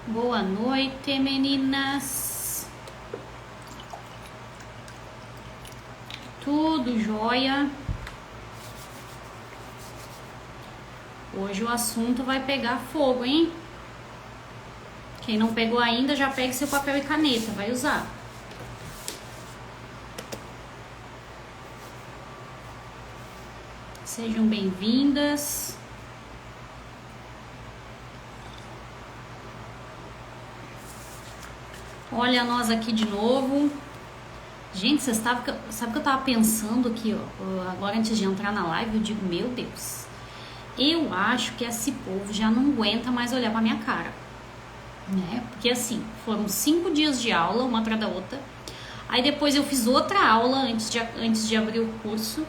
Boa noite, meninas. Tudo jóia? Hoje o assunto vai pegar fogo, hein? Quem não pegou ainda, já pegue seu papel e caneta, vai usar. Sejam bem-vindas. Olha nós aqui de novo. Gente, sabe que eu tava pensando aqui, ó, agora antes de entrar na live, eu digo, meu Deus, eu acho que esse povo já não aguenta mais olhar pra minha cara, né? Porque assim, foram 5 dias de aula, uma atrás da outra. Aí depois eu fiz outra aula antes de abrir o curso.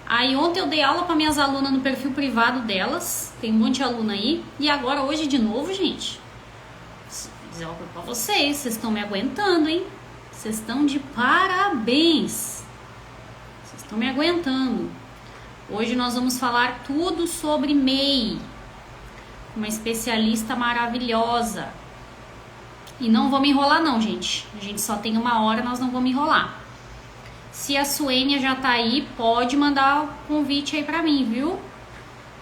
Aí ontem eu dei aula para minhas alunas no perfil privado delas. Tem um monte de aluna aí. E agora hoje de novo, gente. Vou dizer algo pra vocês estão me aguentando, hein? Vocês estão de parabéns. Vocês estão me aguentando. Hoje nós vamos falar tudo sobre MEI. Uma especialista maravilhosa. E não vou me enrolar não, gente. A gente só tem 1 hora, nós não vamos enrolar. Se a Suênia já tá aí, pode mandar o convite aí pra mim, viu?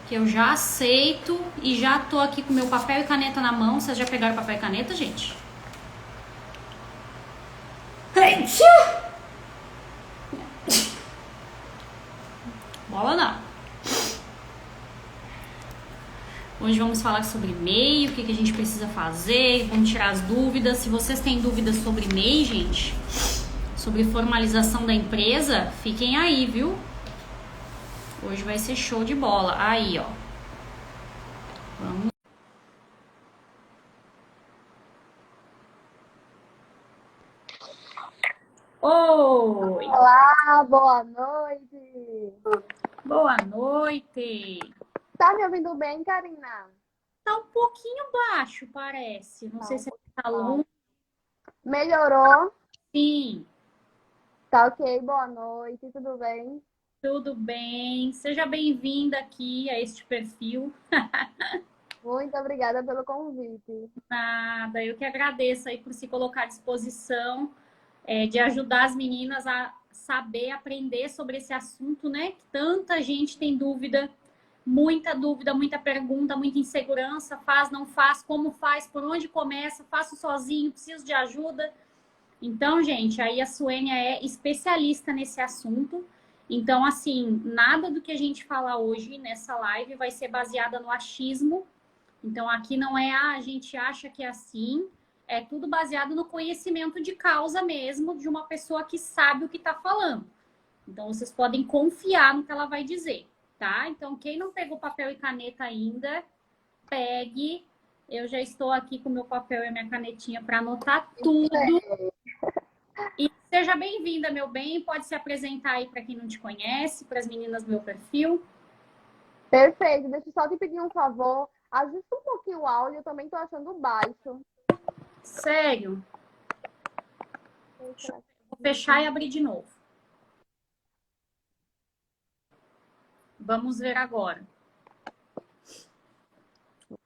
Que eu já aceito e já tô aqui com meu papel e caneta na mão. Vocês já pegaram papel e caneta, gente? Bola não. Hoje vamos falar sobre MEI, o que a gente precisa fazer, vamos tirar as dúvidas. Se vocês têm dúvidas sobre MEI, gente, sobre formalização da empresa, fiquem aí, viu? Hoje vai ser show de bola. Aí, ó. Vamos. Oi! Olá, boa noite. Boa noite! Tá me ouvindo bem, Karina? Tá um pouquinho baixo, parece. Não Tá sei um se pouquinho tá baixo. longe. Melhorou? Sim, Tá ok, boa noite, tudo bem? tudo bem. Seja bem-vinda aqui a este perfil. Muito obrigada pelo convite. Nada, eu que agradeço aí por se colocar à disposição de ajudar as meninas a saber, aprender sobre esse assunto, né? Que tanta gente tem dúvida, muita pergunta, muita insegurança. Faz, não faz, como faz, por onde começa, faço sozinho, preciso de ajuda. Então, gente, aí a Suênia é especialista nesse assunto. Então, assim, nada do que a gente falar hoje nessa live vai ser baseada no achismo. Então, aqui não é, a gente acha que é assim. É tudo baseado no conhecimento de causa mesmo, de uma pessoa que sabe o que está falando. Então, vocês podem confiar no que ela vai dizer, tá? Então, quem não pegou papel e caneta ainda, pegue. Eu já estou aqui com meu papel e minha canetinha para anotar tudo. E seja bem-vinda, meu bem. Pode se apresentar aí para quem não te conhece, para as meninas do meu perfil. Perfeito, deixa eu só te pedir um favor. Ajusta um pouquinho o áudio, eu também tô achando baixo. Sério, Deixa eu vou fechar e abrir de novo. Vamos ver agora.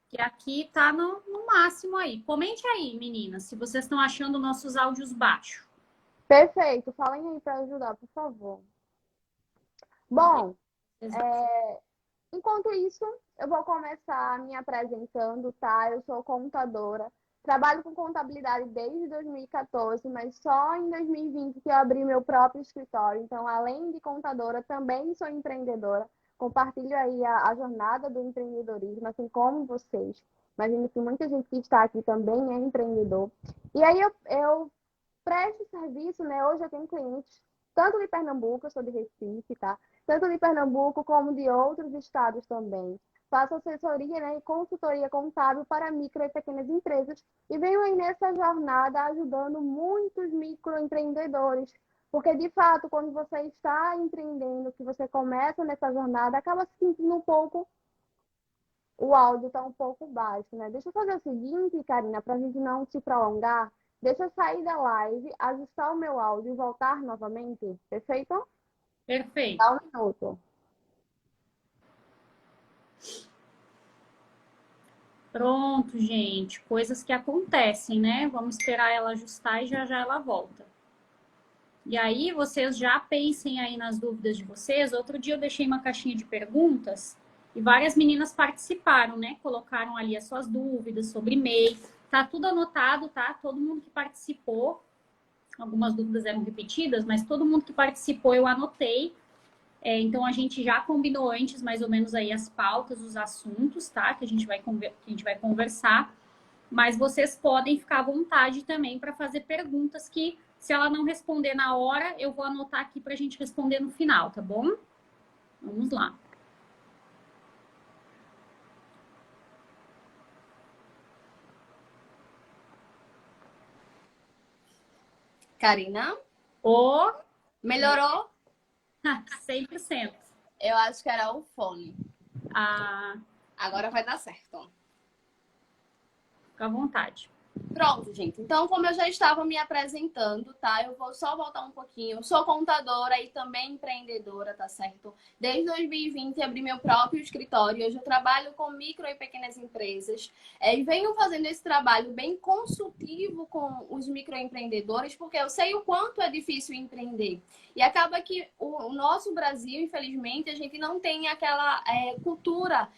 Que aqui tá no máximo aí. Comente aí, meninas, se vocês estão achando nossos áudios baixos. Perfeito, falem aí para ajudar, por favor. Bom, enquanto isso, eu vou começar me apresentando, tá? Eu sou contadora. Trabalho com contabilidade desde 2014, mas só em 2020 que eu abri meu próprio escritório. Então, além de contadora, também sou empreendedora. Compartilho aí a jornada do empreendedorismo, assim como vocês. Imagino que muita gente que está aqui também é empreendedor. E aí eu presto serviço, né? Hoje eu tenho clientes tanto de Pernambuco, eu sou de Recife, tá? Tanto de Pernambuco como de outros estados também. Faço assessoria, né, e consultoria contábil para micro e pequenas empresas e venho aí nessa jornada ajudando muitos microempreendedores. Porque, de fato, quando você está empreendendo, que você começa nessa jornada, acaba se sentindo um pouco, o áudio está um pouco baixo, né? Deixa eu fazer o seguinte, Karina, para a gente não se prolongar. Deixa eu sair da live, ajustar o meu áudio e voltar novamente. Perfeito? Perfeito. Dá um minuto. Pronto, gente. Coisas que acontecem, né? Vamos esperar ela ajustar e já já ela volta. E aí, vocês já pensem aí nas dúvidas de vocês. Outro dia eu deixei uma caixinha de perguntas e várias meninas participaram, né? Colocaram ali as suas dúvidas sobre MEI. Tá tudo anotado, tá? Todo mundo que participou. Algumas dúvidas eram repetidas, mas todo mundo que participou eu anotei. Então a gente já combinou antes mais ou menos aí as pautas, os assuntos, tá? Que a gente vai conversar. Mas vocês podem ficar à vontade também para fazer perguntas que, se ela não responder na hora, eu vou anotar aqui para a gente responder no final, tá bom? Vamos lá. Karina, O melhorou? 100%. Eu acho que era o fone. Ah, Agora vai dar certo. fica à vontade. Pronto, gente. Então, como eu já estava me apresentando, tá? Eu vou só voltar um pouquinho. Eu sou contadora e também empreendedora, tá certo? Desde 2020 abri meu próprio escritório. Hoje eu trabalho com micro e pequenas empresas. E venho fazendo esse trabalho bem consultivo com os microempreendedores, porque eu sei o quanto é difícil empreender. E acaba que o nosso Brasil, infelizmente, a gente não tem aquela cultura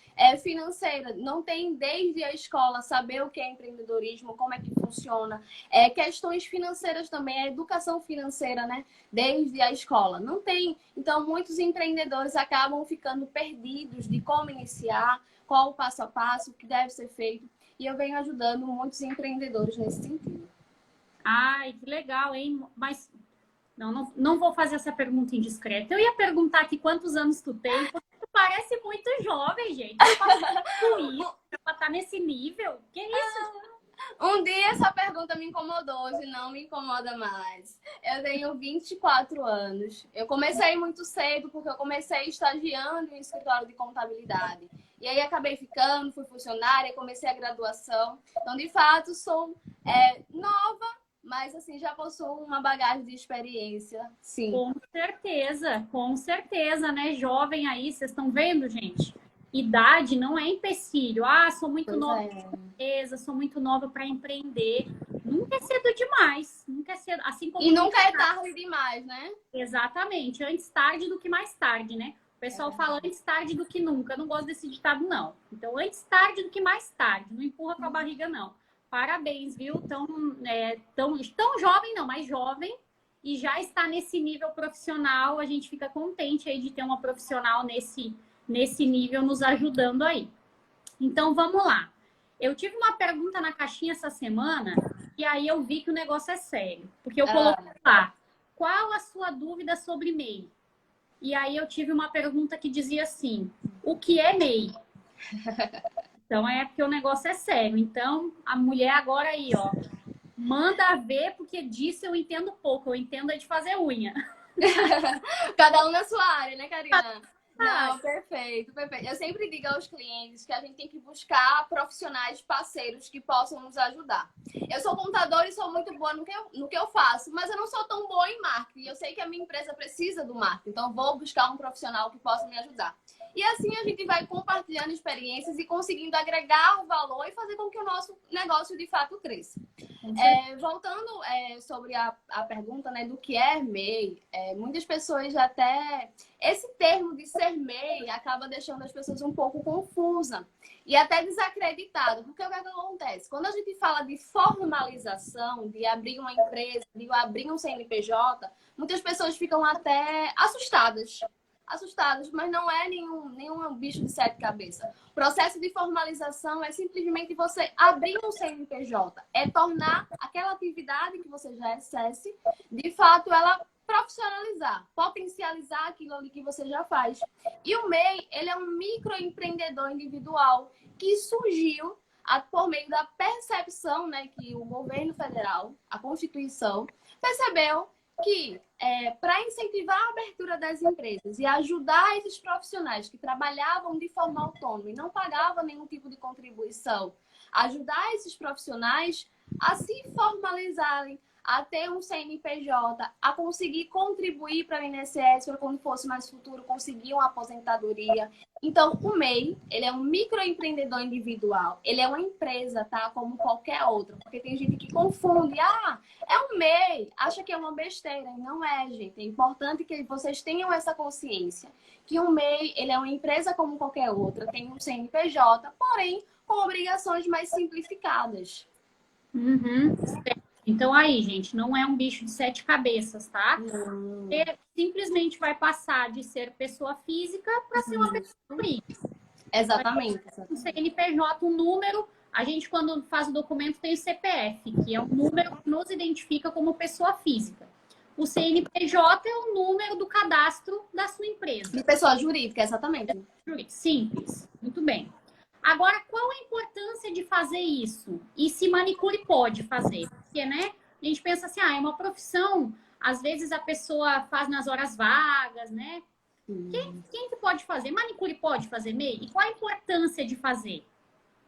financeira. Não tem desde a escola saber o que é empreendedorismo, como é que funciona. Questões financeiras também, a educação financeira, né? Desde a escola. Não tem. Então, muitos empreendedores acabam ficando perdidos de como iniciar, qual o passo a passo, o que deve ser feito. E eu venho ajudando muitos empreendedores nesse sentido. Ai, que legal, hein? Mas não vou fazer essa pergunta indiscreta. Eu ia perguntar aqui quantos anos tu tem, porque tu parece muito jovem, gente. Pra estar nesse nível. Que isso? Um dia essa pergunta me incomodou, hoje não me incomoda mais. Eu tenho 24 anos. Eu comecei muito cedo, porque eu comecei estagiando em escritório de contabilidade. E aí acabei ficando, fui funcionária, comecei a graduação. Então, de fato, sou nova, mas assim, já possuo uma bagagem de experiência, sim. Com certeza, né? Jovem aí, vocês estão vendo, gente? Idade não é empecilho. Ah, sou muito nova para empresa, sou muito nova para empreender. Nunca é cedo demais. Nunca é cedo. Assim como e nunca é tarde demais, né? Exatamente. Antes tarde do que mais tarde, né? O pessoal fala antes tarde do que nunca. Eu não gosto desse ditado, não. Então, antes tarde do que mais tarde. Não empurra com a barriga, não. Parabéns, viu? Tão jovem, não, mas jovem. E já está nesse nível profissional. A gente fica contente aí de ter uma profissional nesse nível nos ajudando aí. Então, vamos lá. Eu tive uma pergunta na caixinha essa semana e aí eu vi que o negócio é sério. Porque eu coloquei lá, qual a sua dúvida sobre MEI? E aí eu tive uma pergunta que dizia assim, o que é MEI? Então, é porque o negócio é sério. Então, a mulher agora aí, ó, manda ver, porque disso eu entendo pouco. Eu entendo é de fazer unha. Cada um na sua área, né, Karina? Não, perfeito, perfeito. Eu sempre digo aos clientes que a gente tem que buscar profissionais parceiros que possam nos ajudar. Eu sou contadora e sou muito boa no que eu faço, mas eu não sou tão boa em marketing. Eu sei que a minha empresa precisa do marketing, então vou buscar um profissional que possa me ajudar. E assim a gente vai compartilhando experiências e conseguindo agregar valor e fazer com que o nosso negócio de fato cresça. Voltando sobre a pergunta, né, do que é MEI, muitas pessoas até... Esse termo de ser MEI acaba deixando as pessoas um pouco confusas e até desacreditadas. Porque o que acontece? Quando a gente fala de formalização, de abrir uma empresa, de abrir um CNPJ, muitas pessoas ficam até assustadas, mas não é nenhum bicho de sete cabeças. O processo de formalização é simplesmente você abrir um CNPJ, é tornar aquela atividade que você já exerce, de fato, ela profissionalizar, potencializar aquilo ali que você já faz. E o MEI, ele é um microempreendedor individual que surgiu por meio da percepção, né, que o governo federal, a Constituição, percebeu que para incentivar a abertura das empresas e ajudar esses profissionais que trabalhavam de forma autônoma e não pagavam nenhum tipo de contribuição, ajudar esses profissionais a se formalizarem, a ter um CNPJ, a conseguir contribuir para o INSS para quando fosse mais futuro conseguir uma aposentadoria. Então, o MEI, ele é um microempreendedor individual. Ele é uma empresa, tá? Como qualquer outra. Porque tem gente que confunde. Ah, é um MEI. Acha que é uma besteira. E não é, gente. É importante que vocês tenham essa consciência. Que um MEI, ele é uma empresa como qualquer outra. Tem um CNPJ, porém, com obrigações mais simplificadas. Uhum. Então aí, gente, não é um bicho de 7 cabeças, tá? Você simplesmente vai passar de ser pessoa física para ser uma pessoa jurídica. Exatamente. Um CNPJ, um número, a gente quando faz o documento tem o CPF, que é um número que nos identifica como pessoa física. O CNPJ é o número do cadastro da sua empresa. De pessoa jurídica, exatamente. Simples, muito bem. Agora, qual a importância de fazer isso? E se manicure pode fazer? Porque, né, a gente pensa assim, é uma profissão, às vezes a pessoa faz nas horas vagas, né? Quem que pode fazer? Manicure pode fazer MEI? E qual a importância de fazer?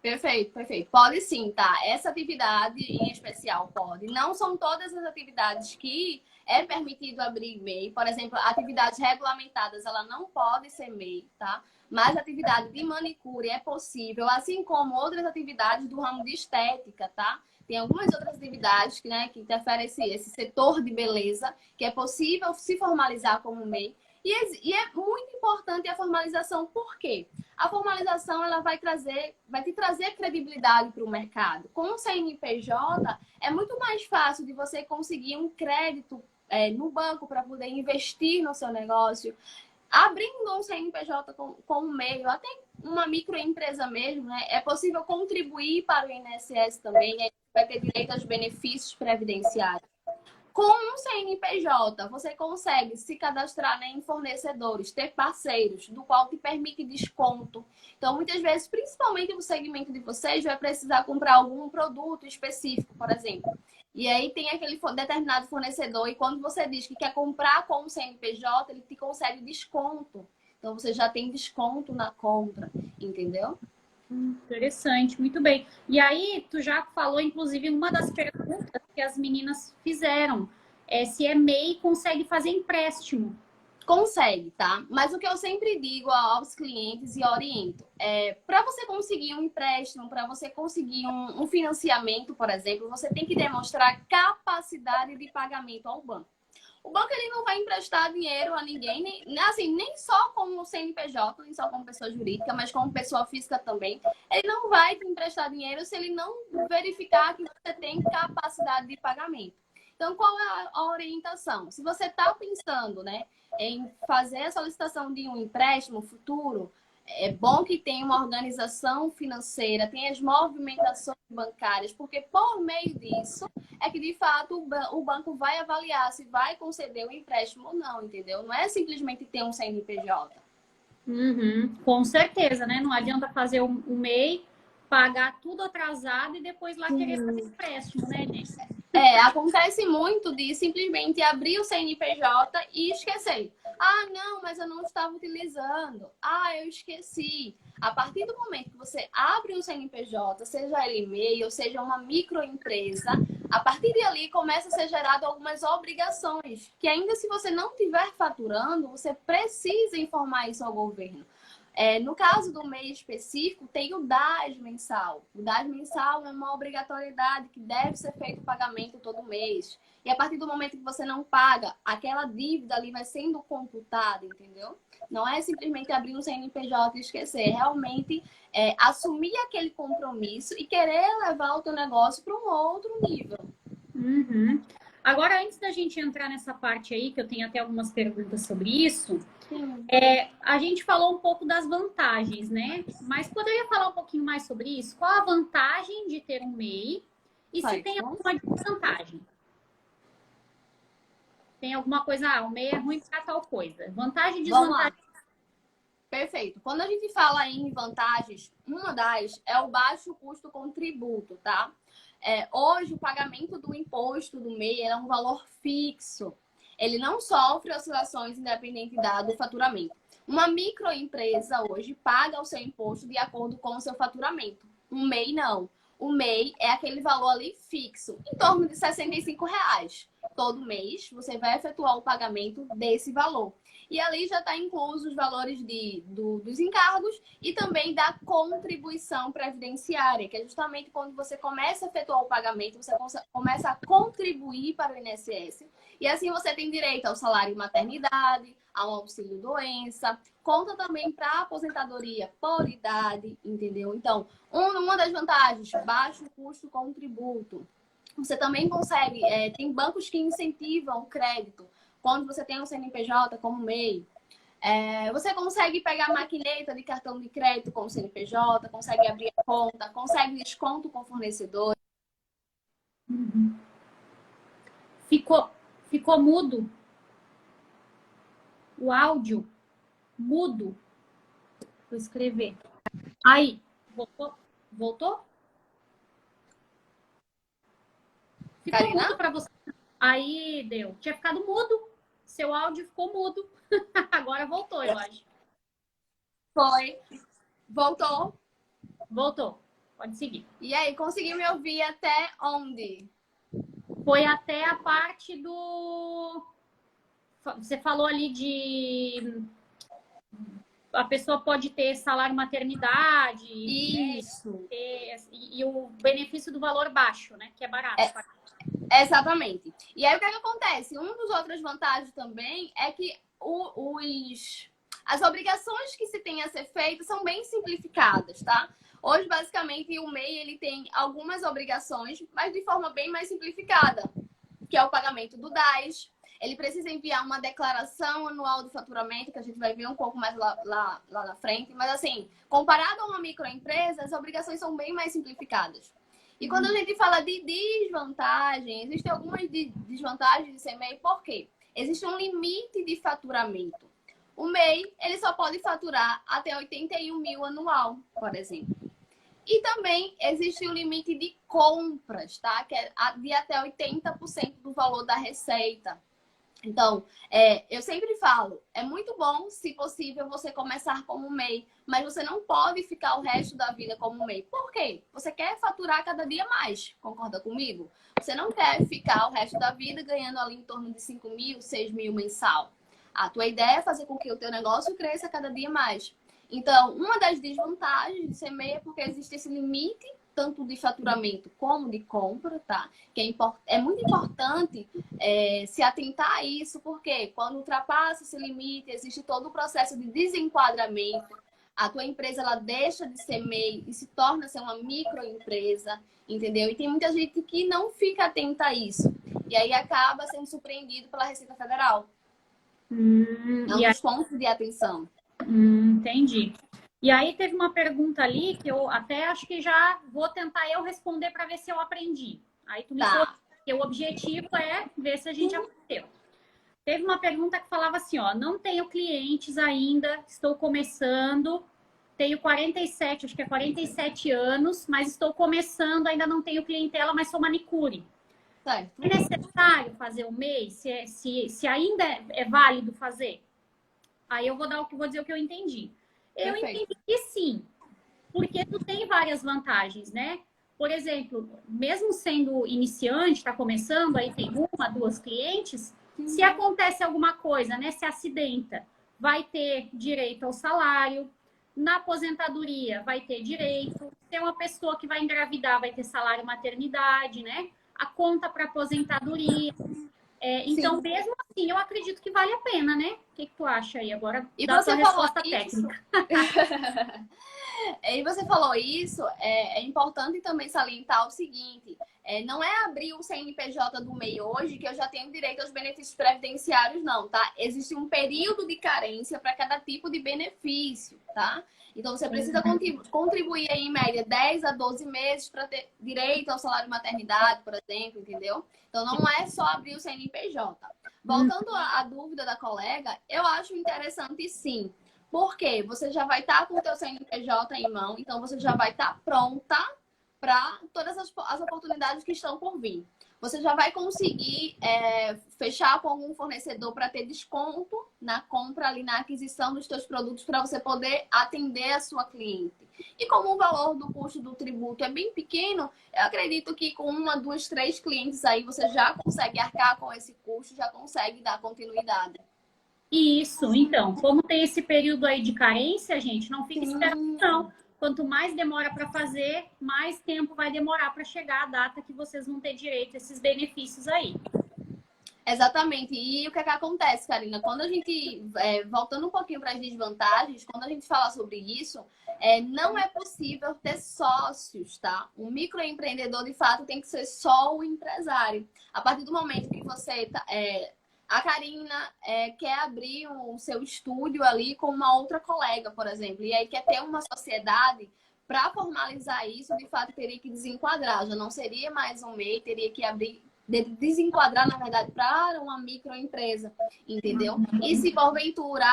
Perfeito, perfeito. Pode sim, tá? Essa atividade em especial pode. Não são todas as atividades que é permitido abrir MEI. Por exemplo, atividades regulamentadas, ela não pode ser MEI, tá? Mas atividade de manicure é possível, assim como outras atividades do ramo de estética, tá? Tem algumas outras atividades que, né, que interferem esse setor de beleza, que é possível se formalizar como MEI. E é muito importante a formalização, por quê? A formalização ela vai te trazer credibilidade para o mercado. Com o CNPJ, é muito mais fácil de você conseguir um crédito no banco para poder investir no seu negócio. Abrindo um CNPJ com um meio, até uma microempresa mesmo, né? É possível contribuir para o INSS também, vai ter direito aos benefícios previdenciários. Com um CNPJ, você consegue se cadastrar, né, em fornecedores, ter parceiros, do qual te permite desconto. Então, muitas vezes, principalmente no segmento de vocês, vai precisar comprar algum produto específico, por exemplo. E aí tem aquele determinado fornecedor, e quando você diz que quer comprar com o CNPJ, ele te concede desconto. Então, você já tem desconto na compra, entendeu? Interessante, muito bem. E aí, tu já falou, inclusive, uma das perguntas que as meninas fizeram, se é MEI consegue fazer empréstimo. Consegue, tá? Mas o que eu sempre digo aos clientes e oriento para você conseguir um empréstimo, para você conseguir um financiamento, por exemplo, você tem que demonstrar capacidade de pagamento ao banco. O banco ele não vai emprestar dinheiro a ninguém, nem só como CNPJ, nem só como pessoa jurídica, mas como pessoa física também. Ele não vai te emprestar dinheiro se ele não verificar que você tem capacidade de pagamento. Então, qual é a orientação? Se você está pensando, né, em fazer a solicitação de um empréstimo futuro, é bom que tenha uma organização financeira, tenha as movimentações bancárias, porque por meio disso é que, de fato, o banco vai avaliar se vai conceder o empréstimo ou não, entendeu? Não é simplesmente ter um CNPJ. Com certeza, né? Não adianta fazer o MEI, pagar tudo atrasado e depois lá querer fazer empréstimo, né, gente? Acontece muito de simplesmente abrir o CNPJ e esquecer. Ah, não, mas eu não estava utilizando. Ah, eu esqueci. A partir do momento que você abre um CNPJ, seja ele MEI ou seja uma microempresa, a partir de ali começa a ser gerado algumas obrigações, que ainda se você não estiver faturando, você precisa informar isso ao governo. No caso do MEI específico, tem o DAS mensal. O DAS mensal é uma obrigatoriedade que deve ser feito o pagamento todo mês. E a partir do momento que você não paga, aquela dívida ali vai sendo computada, entendeu? Não é simplesmente abrir um CNPJ e esquecer. Realmente assumir aquele compromisso e querer levar o teu negócio para um outro nível. Agora, antes da gente entrar nessa parte aí, que eu tenho até algumas perguntas sobre isso, a gente falou um pouco das vantagens, né? Mas poderia falar um pouquinho mais sobre isso? Qual a vantagem de ter um MEI e se tem alguma desvantagem? Tem alguma coisa, o MEI é ruim para tal coisa. Vantagem e desvantagem. Perfeito. Quando a gente fala em vantagens, uma das é o baixo custo com tributo, tá? Hoje, o pagamento do imposto do MEI é um valor fixo. Ele não sofre oscilações independente do faturamento. Uma microempresa hoje paga o seu imposto de acordo com o seu faturamento. Um MEI não. o MEI é aquele valor ali fixo, em torno de R$ 65. Todo mês você vai efetuar o pagamento desse valor. E ali já está incluso os valores dos encargos e também da contribuição previdenciária, que é justamente quando você começa a efetuar o pagamento, você começa a contribuir para o INSS. E assim você tem direito ao salário maternidade, ao auxílio doença, conta também para aposentadoria por idade, entendeu? Então, uma das vantagens, baixo custo com tributo. Você também consegue, tem bancos que incentivam o crédito. Quando você tem um CNPJ como MEI, você consegue pegar a maquineta de cartão de crédito com o CNPJ, consegue abrir a conta, consegue desconto com fornecedor. Uhum. Ficou mudo? O áudio mudo? Vou escrever. Aí, voltou? Ficou Karina? mudo para você? Aí, deu. Tinha ficado mudo. Seu áudio ficou mudo. Agora voltou, eu acho. Foi. Voltou. Voltou. Pode seguir. E aí, conseguiu me ouvir até onde? Foi até a parte do... Você falou ali de... A pessoa pode ter salário maternidade. Isso. Né? E o benefício do valor baixo, né? Que é barato. Exatamente. E aí, o que acontece? Uma das outras vantagens também é que as obrigações que se tem a ser feitas são bem simplificadas, tá? Hoje, basicamente, o MEI ele tem algumas obrigações, mas de forma bem mais simplificada, que é o pagamento do DAS. Ele precisa enviar uma declaração anual de faturamento, que a gente vai ver um pouco mais lá na frente. Mas, assim, comparado a uma microempresa, as obrigações são bem mais simplificadas. E quando a gente fala de desvantagem, existem algumas desvantagens de ser MEI, por quê? Existe um limite de faturamento. O MEI, ele só pode faturar até 81 mil anual, por exemplo. E também existe o limite de compras, tá? Que é de até 80% do valor da receita. Então, eu sempre falo, é muito bom, se possível, você começar como MEI, mas você não pode ficar o resto da vida como MEI. Por quê? Você quer faturar cada dia mais, concorda comigo? Você não quer ficar o resto da vida ganhando ali em torno de 5 mil, 6 mil mensal. A tua ideia é fazer com que o teu negócio cresça cada dia mais. Então, uma das desvantagens de ser MEI é porque existe esse limite, tanto de faturamento como de compra, tá? Que é muito importante se atentar a isso, porque quando ultrapassa esse limite, existe todo o processo de desenquadramento. A tua empresa, ela deixa de ser MEI e se torna ser uma microempresa, entendeu? E tem muita gente que não fica atenta a isso. E aí acaba sendo surpreendido pela Receita Federal. É um dos pontos de atenção. Entendi. E aí teve uma pergunta ali que eu até acho que já vou tentar eu responder para ver se eu aprendi. Aí tu me falou que o objetivo é ver se a gente aprendeu. Teve uma pergunta que falava assim, ó, não tenho clientes ainda, estou começando, tenho 47, acho que é 47 anos, mas estou começando, ainda não tenho clientela, mas sou manicure. Certo. É necessário fazer o MEI? Se ainda é válido fazer? Aí eu vou dizer o que eu entendi. Eu entendi que sim, porque tu tem várias vantagens, né? Por exemplo, mesmo sendo iniciante, está começando, aí tem 1, 2 clientes, se acontece alguma coisa, né? Se acidenta, vai ter direito ao salário, na aposentadoria vai ter direito, se é uma pessoa que vai engravidar, vai ter salário maternidade, né? A conta para aposentadoria. Então, mesmo assim, eu acredito que vale a pena, né? O que tu acha aí agora da tua resposta técnica? E você falou isso, é importante também salientar o seguinte, não é abrir o CNPJ do MEI hoje que eu já tenho direito aos benefícios previdenciários, não, tá? Existe um período de carência para cada tipo de benefício, tá? Então, você precisa contribuir aí, em média, 10 a 12 meses para ter direito ao salário maternidade, por exemplo, entendeu? Então, não é só abrir o CNPJ. Voltando à dúvida da colega, eu acho interessante sim. Porque você já vai estar com o teu CNPJ em mão, então você já vai estar pronta para todas as oportunidades que estão por vir. Você já vai conseguir fechar com algum fornecedor para ter desconto na compra ali, na aquisição dos teus produtos, para você poder atender a sua cliente. E como o valor do custo do tributo é bem pequeno, eu acredito que com uma, duas, três clientes aí você já consegue arcar com esse custo, já consegue dar continuidade. Isso, então, como tem esse período aí de carência, gente, não fica esperando, Sim. não. Quanto mais demora para fazer, mais tempo vai demorar para chegar a data que vocês vão ter direito a esses benefícios aí. Exatamente. E o que é que acontece, Karina? Quando a gente, voltando um pouquinho para as desvantagens, quando a gente fala sobre isso, não é possível ter sócios, tá? Um microempreendedor, de fato, tem que ser só o empresário. A partir do momento que você a Karina quer abrir o seu estúdio ali com uma outra colega, por exemplo, e aí quer ter uma sociedade, para formalizar isso, de fato, teria que desenquadrar. Já não seria mais um MEI, teria que abrir, desenquadrar, na verdade, para uma microempresa, entendeu? E se porventura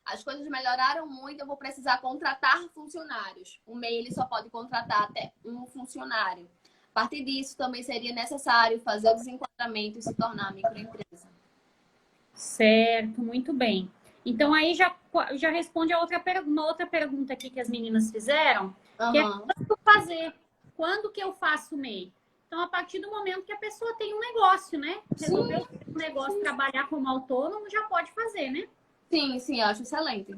as coisas melhoraram muito, eu vou precisar contratar funcionários. O MEI ele só pode contratar até um funcionário. A partir disso, também seria necessário fazer o desenquadramento e se tornar microempresa. Certo, muito bem. Então, aí já responde uma outra pergunta aqui que as meninas fizeram, que é quando fazer? Quando que eu faço o MEI? Então, a partir do momento que a pessoa tem um negócio, né? Resolveu ter um negócio, trabalhar como autônomo, já pode fazer, né? Sim, sim, eu acho excelente.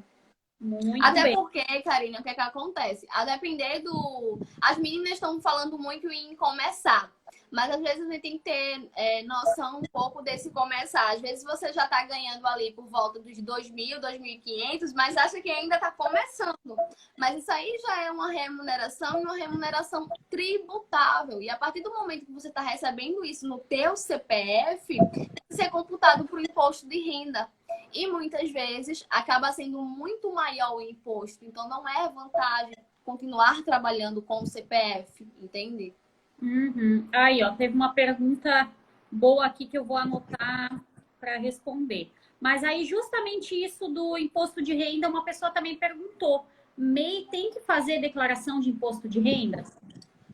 Muito Até bem. porque, Karina, o que é que acontece? A depender do... As meninas estão falando muito em começar. Mas às vezes a gente tem que ter noção um pouco desse começar. Às vezes você já está ganhando ali por volta dos 2.000, 2.500, mas acha que ainda está começando. Mas isso aí já é uma remuneração e uma remuneração tributável. E a partir do momento que você está recebendo isso no teu CPF, tem que ser computado para o imposto de renda. E muitas vezes acaba sendo muito maior o imposto. Então não é vantagem continuar trabalhando com o CPF, entende? Uhum. Aí, ó, teve uma pergunta boa aqui que eu vou anotar para responder. Mas aí, justamente isso do imposto de renda, uma pessoa também perguntou. MEI tem que fazer declaração de imposto de renda?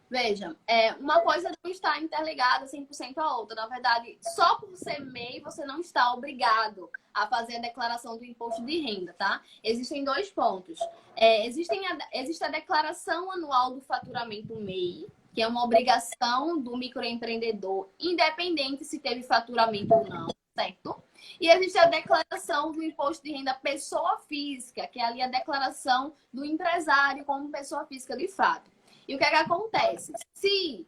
Veja, uma coisa não está interligada 100% à outra. Na verdade, só por ser MEI, você não está obrigado a fazer a declaração do imposto de renda, tá? Existem dois pontos. Existe a declaração anual do faturamento MEI, que é uma obrigação do microempreendedor, independente se teve faturamento ou não, certo? E existe a declaração do imposto de renda pessoa física, que é ali a declaração do empresário como pessoa física de fato. E o que é que acontece? Se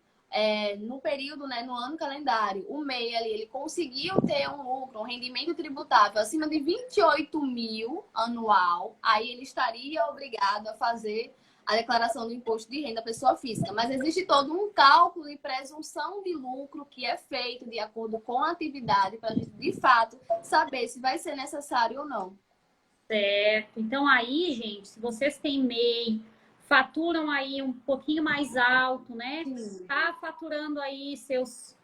no período, né, no ano calendário, o MEI ali, ele conseguiu ter um lucro, um rendimento tributável acima de 28 mil anual, aí ele estaria obrigado a fazer a declaração do imposto de renda pessoa física. Mas existe todo um cálculo e presunção de lucro que é feito de acordo com a atividade para a gente, de fato, saber se vai ser necessário ou não. Certo. Então, aí, gente, se vocês têm MEI, faturam aí um pouquinho mais alto, né? Tá faturando aí seus...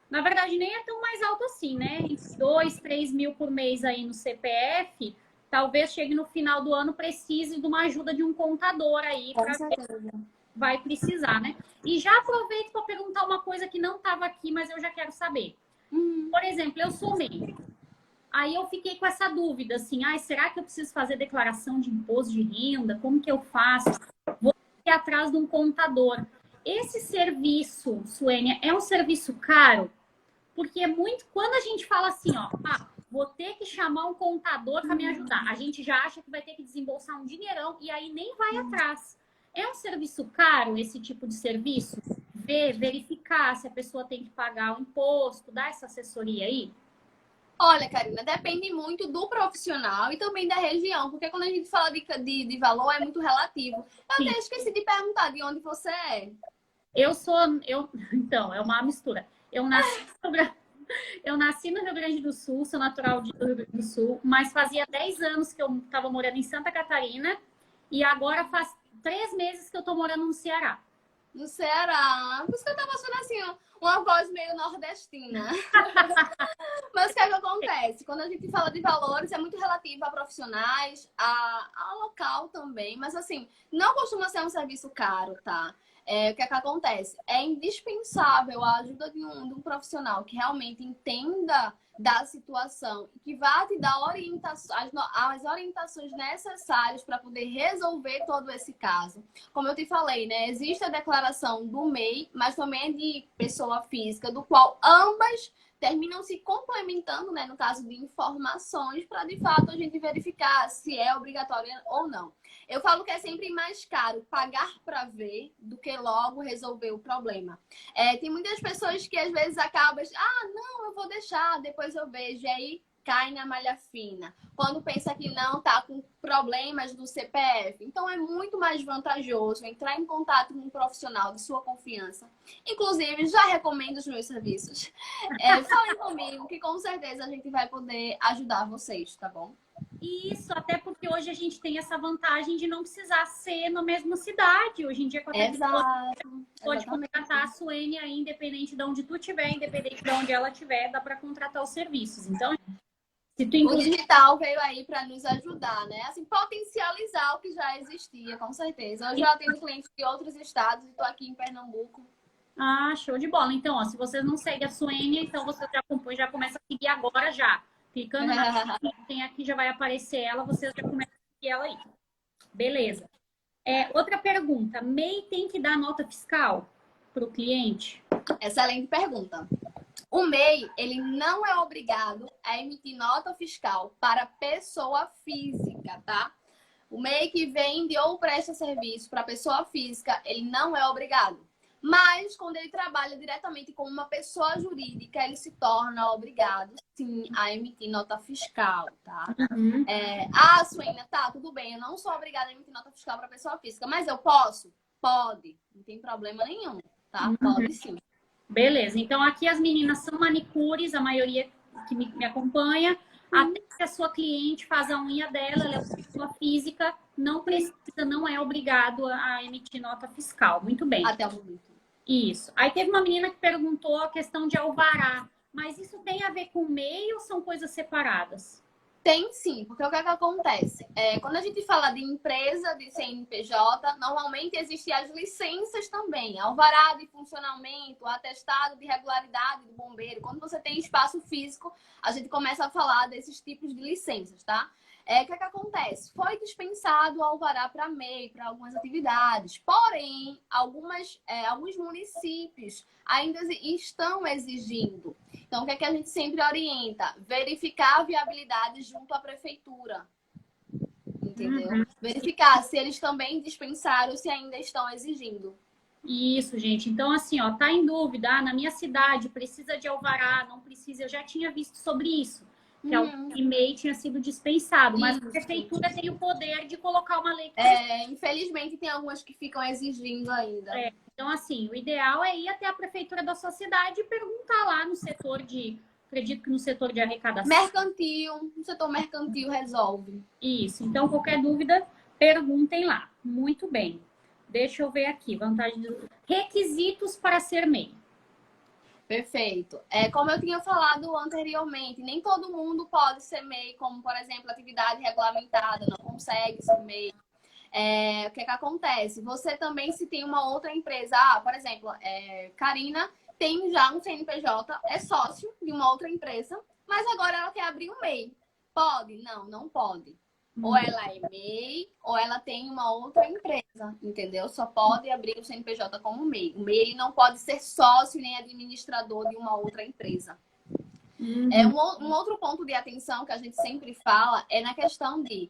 Na verdade, nem é tão mais alto assim, né? 2, 3 mil por mês aí no CPF, talvez chegue no final do ano, precise de uma ajuda de um contador aí. Vai precisar, né? E já aproveito para perguntar uma coisa que não estava aqui, mas eu já quero saber. Por exemplo, eu sou MEI. Aí eu fiquei com essa dúvida, assim, será que eu preciso fazer declaração de imposto de renda? Como que eu faço? Vou ir atrás de um contador. Esse serviço, Suênia, é um serviço caro? Porque é muito... Quando a gente fala assim, vou ter que chamar um contador para me ajudar, a gente já acha que vai ter que desembolsar um dinheirão e aí nem vai atrás. É um serviço caro esse tipo de serviço? Verificar se a pessoa tem que pagar o imposto, dar essa assessoria aí? Olha, Karina, depende muito do profissional e também da região, porque quando a gente fala de valor é muito relativo. Eu até esqueci de perguntar de onde você é. Então, é uma mistura. Eu nasci no Rio Grande do Sul, sou natural do Rio Grande do Sul, mas fazia 10 anos que eu estava morando em Santa Catarina e agora faz 3 meses que eu estou morando no Ceará. No Ceará. Por isso que eu tava achando assim, uma voz meio nordestina. Mas o que é que acontece? Quando a gente fala de valores, é muito relativo a profissionais, a local também. Mas assim, não costuma ser um serviço caro, tá? O que é que acontece? É indispensável a ajuda de um profissional que realmente entenda da situação e que vá te dar as orientações necessárias para poder resolver todo esse caso. Como eu te falei, né? Existe a declaração do MEI, mas também é de pessoa física, do qual ambas terminam se complementando, né? No caso de informações, para de fato a gente verificar se é obrigatória ou não. Eu falo que é sempre mais caro pagar para ver do que logo resolver o problema. Tem muitas pessoas que às vezes acabam, não, eu vou deixar, depois eu vejo, e aí cai na malha fina. Quando pensa que não, tá com problemas do CPF. Então é muito mais vantajoso entrar em contato com um profissional de sua confiança. Inclusive, já recomendo os meus serviços. Falem comigo, que com certeza a gente vai poder ajudar vocês, tá bom? Isso, até porque hoje a gente tem essa vantagem de não precisar ser na mesma cidade. Hoje em dia, qualquer pessoa pode contratar a Suene aí, independente de onde tu estiver, independente de onde ela estiver, dá para contratar os serviços. Então, se tu o digital veio aí para nos ajudar, né? Assim, potencializar o que já existia, com certeza. Eu já tenho clientes de outros estados e estou aqui em Pernambuco. Ah, show de bola. Então, ó, se vocês não seguem a Suene, então você já começa a seguir agora já. Clicando na tem aqui, já vai aparecer ela, vocês já começam a seguir ela aí. Beleza. Outra pergunta. MEI tem que dar nota fiscal para o cliente? Excelente pergunta. O MEI, ele não é obrigado a emitir nota fiscal para pessoa física, tá? O MEI que vende ou presta serviço para pessoa física, ele não é obrigado. Mas, quando ele trabalha diretamente com uma pessoa jurídica, ele se torna obrigado, sim, a emitir nota fiscal, tá? Uhum. Suena, tá, tudo bem, eu não sou obrigada a emitir nota fiscal para pessoa física, mas eu posso? Pode, não tem problema nenhum, tá? Uhum. Pode sim. Beleza, então aqui as meninas são manicures, a maioria que me acompanha. Até que a sua cliente faz a unha dela, ela é uma pessoa física, não precisa, não é obrigado a emitir nota fiscal. Muito bem. Até o momento. Isso. Aí teve uma menina que perguntou a questão de alvará. Mas isso tem a ver com MEI ou são coisas separadas? Tem sim, porque o que é que acontece? Quando a gente fala de empresa, de CNPJ, normalmente existem as licenças também. Alvará de funcionamento, atestado de regularidade do bombeiro. Quando você tem espaço físico, a gente começa a falar desses tipos de licenças, tá? O que é que acontece? Foi dispensado o alvará para MEI, para algumas atividades. Porém, alguns municípios ainda estão exigindo. Então, o que é que a gente sempre orienta? Verificar a viabilidade junto à prefeitura. Entendeu? Uhum. Verificar se eles também dispensaram, se ainda estão exigindo. Isso, gente. Então, assim, ó, tá em dúvida, na minha cidade precisa de alvará, não precisa. Eu já tinha visto sobre isso, que o MEI tinha sido dispensado, mas a prefeitura tem o poder de colocar uma lei. Infelizmente, tem algumas que ficam exigindo ainda. Então, assim, o ideal é ir até a prefeitura da sua cidade e perguntar lá no setor acredito que no setor de arrecadação. Mercantil, no setor mercantil resolve. Isso, então qualquer dúvida, perguntem lá. Muito bem. Deixa eu ver aqui, requisitos para ser MEI. Perfeito. Como eu tinha falado anteriormente, nem todo mundo pode ser MEI, como, por exemplo, atividade regulamentada, não consegue ser MEI. O que acontece? Você também, se tem uma outra empresa, por exemplo, Karina tem já um CNPJ, é sócio de uma outra empresa, mas agora ela quer abrir um MEI. Pode? Não, não pode. Ou ela é MEI, ou ela tem uma outra empresa, entendeu? Só pode abrir o CNPJ como MEI. O MEI ele não pode ser sócio nem administrador de uma outra empresa. Um outro ponto de atenção que a gente sempre fala é na questão de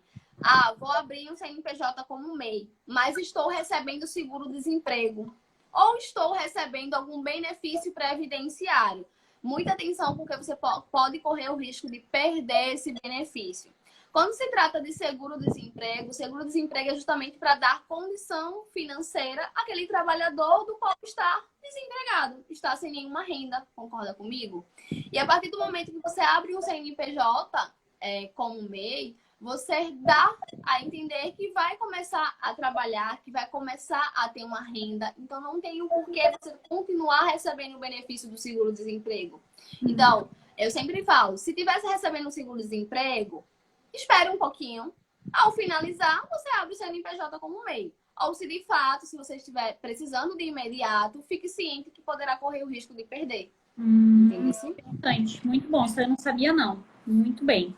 vou abrir um CNPJ como MEI, mas estou recebendo seguro-desemprego ou estou recebendo algum benefício previdenciário. Muita atenção, porque você pode correr o risco de perder esse benefício. Quando se trata de seguro-desemprego, o seguro-desemprego é justamente para dar condição financeira àquele trabalhador do qual está desempregado, está sem nenhuma renda, concorda comigo? E a partir do momento que você abre um CNPJ como MEI, você dá a entender que vai começar a trabalhar, que vai começar a ter uma renda. Então, não tem o porquê você continuar recebendo o benefício do seguro-desemprego. Então, eu sempre falo, se tivesse recebendo o seguro-desemprego, espere um pouquinho. Ao finalizar, você abre o CNPJ como MEI. ou se de fato, se você estiver precisando de imediato, fique ciente que poderá correr o risco de perder. Entendeu? Interessante, muito bom. Isso eu não sabia, não. Muito bem.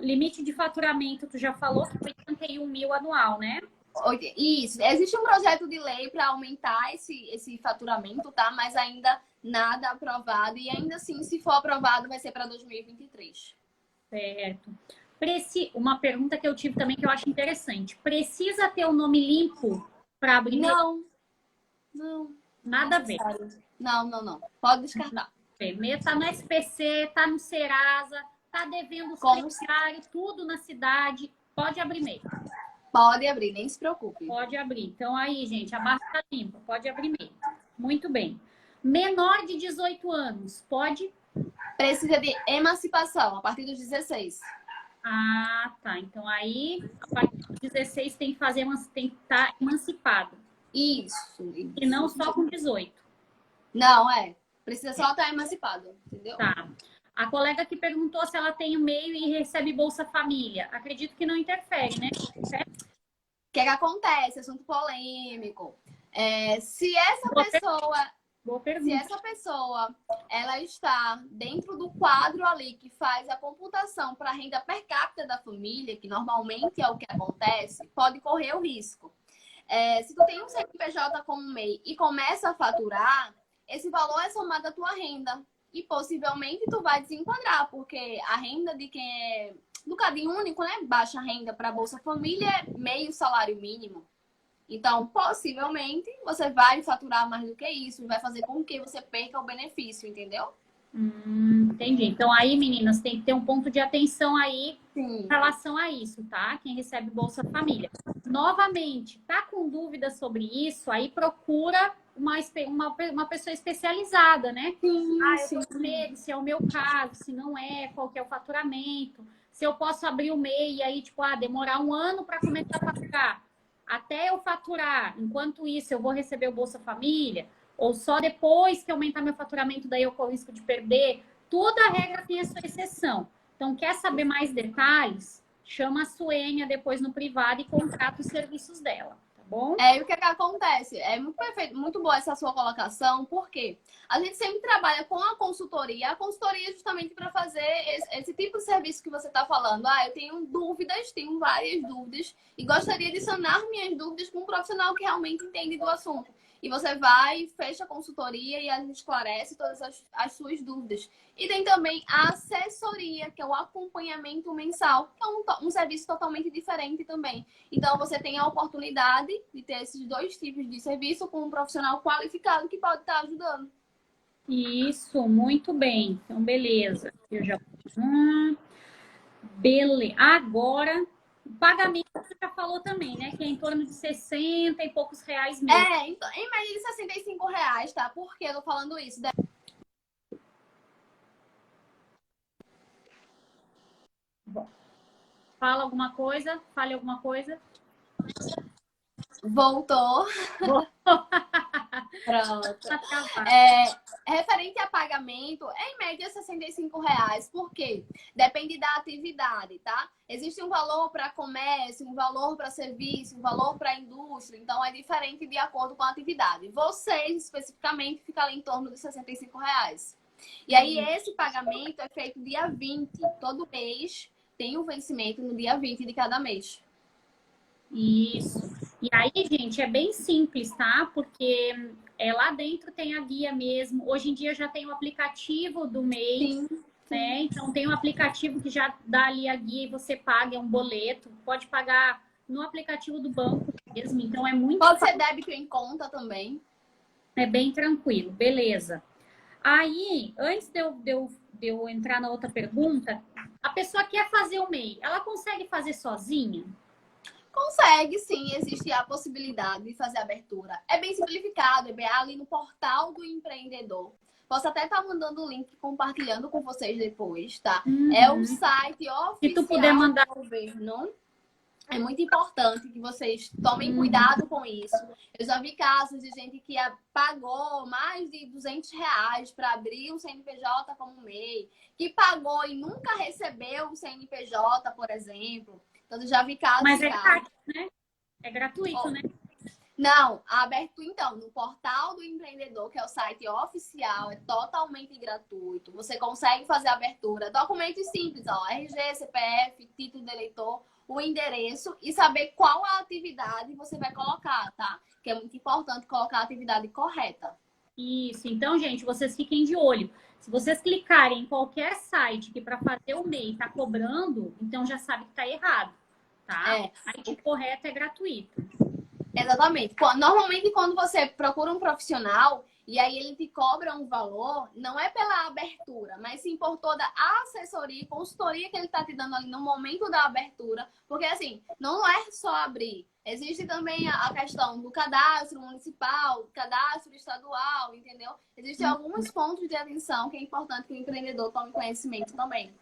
Limite de faturamento, tu já falou que foi 81 mil anual, né? Isso. Existe um projeto de lei para aumentar esse faturamento, tá? Mas ainda nada aprovado. E ainda assim, se for aprovado, vai ser para 2023. Certo. Uma pergunta que eu tive também que eu acho interessante. Precisa ter o nome limpo para abrir? Não. Nada a ver. Não. Pode descartar. Tá no SPC, tá no Serasa, tá devendo os crediários, tudo na cidade. Pode abrir MEI. Pode abrir, nem se preocupe. Pode abrir. Então aí, gente, a barra tá limpa. Pode abrir MEI. Muito bem. Menor de 18 anos, pode? Precisa de emancipação, a partir dos 16. Ah, tá. Então aí, a partir dos 16 tem que estar emancipado. Isso. E não só com 18. Não, precisa só estar emancipado, entendeu? Tá. A colega que perguntou se ela tem o MEI e recebe Bolsa Família. Acredito que não interfere, né? O que acontece? Assunto polêmico. Se essa pessoa ela está dentro do quadro ali que faz a computação para a renda per capita da família, que normalmente é o que acontece, pode correr o risco. Se tu tem um CNPJ como MEI e começa a faturar, esse valor é somado à tua renda. E possivelmente tu vai desenquadrar, porque a renda de quem é do Cadinho Único, né? Baixa renda para Bolsa Família é meio salário mínimo. Então, possivelmente, você vai faturar mais do que isso e vai fazer com que você perca o benefício, entendeu? Entendi. Então, aí, meninas, tem que ter um ponto de atenção aí Sim. em relação a isso, tá? Quem recebe Bolsa Família. Novamente, tá com dúvida sobre isso? Aí procura uma pessoa especializada, né? Sim, eu tô com medo, se é o meu caso, se não é, qual que é o faturamento, se eu posso abrir o MEI e aí, tipo, demorar um ano para começar a faturar. Até eu faturar, enquanto isso, eu vou receber o Bolsa Família, ou só depois que aumentar meu faturamento, daí eu corro risco de perder. Toda regra tem a sua exceção. Então, quer saber mais detalhes? Chama a Suênia depois no privado e contrata os serviços dela, tá bom? E o que acontece? É muito perfeito, muito boa essa sua colocação, porque a gente sempre trabalha com a consultoria. A consultoria é justamente para fazer esse tipo de serviço que você está falando. Eu tenho dúvidas, tenho várias dúvidas, e gostaria de sanar minhas dúvidas com um profissional que realmente entende do assunto. E você vai, fecha a consultoria e a gente esclarece todas as suas dúvidas. E tem também a assessoria, que é o acompanhamento mensal, que é um serviço totalmente diferente também. Então, você tem a oportunidade de ter esses dois tipos de serviço com um profissional qualificado que pode estar ajudando. Isso, muito bem. Então, beleza. Eu já... beleza. Agora... O pagamento você já falou também, né? Que é em torno de 60 e poucos reais mesmo. Então, em média de R$65, tá? Por que eu tô falando isso? Bom, fale alguma coisa. Voltou. Pronto. Referente a pagamento, em média R$65. Por quê? Depende da atividade, tá? Existe um valor para comércio, um valor para serviço, um valor para indústria. Então, é diferente de acordo com a atividade. Vocês, especificamente, fica ali em torno de R$65. E aí, esse pagamento é feito dia 20. Todo mês tem o vencimento no dia 20 de cada mês. Isso. E aí, gente, é bem simples, tá? Porque lá dentro tem a guia mesmo. Hoje em dia já tem o aplicativo do mês, né? Então tem um aplicativo que já dá ali a guia e você paga, é um boleto. Pode pagar no aplicativo do banco mesmo. Então é muito Pode ser débito em conta também. É bem tranquilo, beleza. Aí, antes de eu entrar na outra pergunta, a pessoa quer fazer o MEI, ela consegue fazer sozinha? Consegue, sim. Existe a possibilidade de fazer a abertura. É bem simplificado, é bem ali no portal do empreendedor. Posso até estar mandando o link, compartilhando com vocês depois, tá? É o site oficial Se tu puder mandar do governo. É muito importante que vocês tomem cuidado com isso. Eu já vi casos de gente que pagou mais de R$200 para abrir um CNPJ como MEI, que pagou e nunca recebeu o CNPJ, por exemplo. Então, eu já vi casos. Mas é grátis, né? É gratuito, né? Não, aberto então no portal do empreendedor, que é o site oficial, é totalmente gratuito. Você consegue fazer a abertura, documentos simples, ó, RG, CPF, título de eleitor, o endereço e saber qual a atividade você vai colocar, tá? Que é muito importante colocar a atividade correta. Isso. Então, gente, vocês fiquem de olho. Se vocês clicarem em qualquer site que para fazer o MEI está cobrando, então já sabe que está errado, tá? É. O site correto é gratuito. Exatamente. Normalmente, quando você procura um profissional e aí ele te cobra um valor, não é pela abertura, mas sim por toda a assessoria e consultoria que ele está te dando ali no momento da abertura. Porque, assim, não é só abrir. Existe também a questão do cadastro municipal, cadastro estadual, entendeu? Existem alguns pontos de atenção que é importante que o empreendedor tome conhecimento também.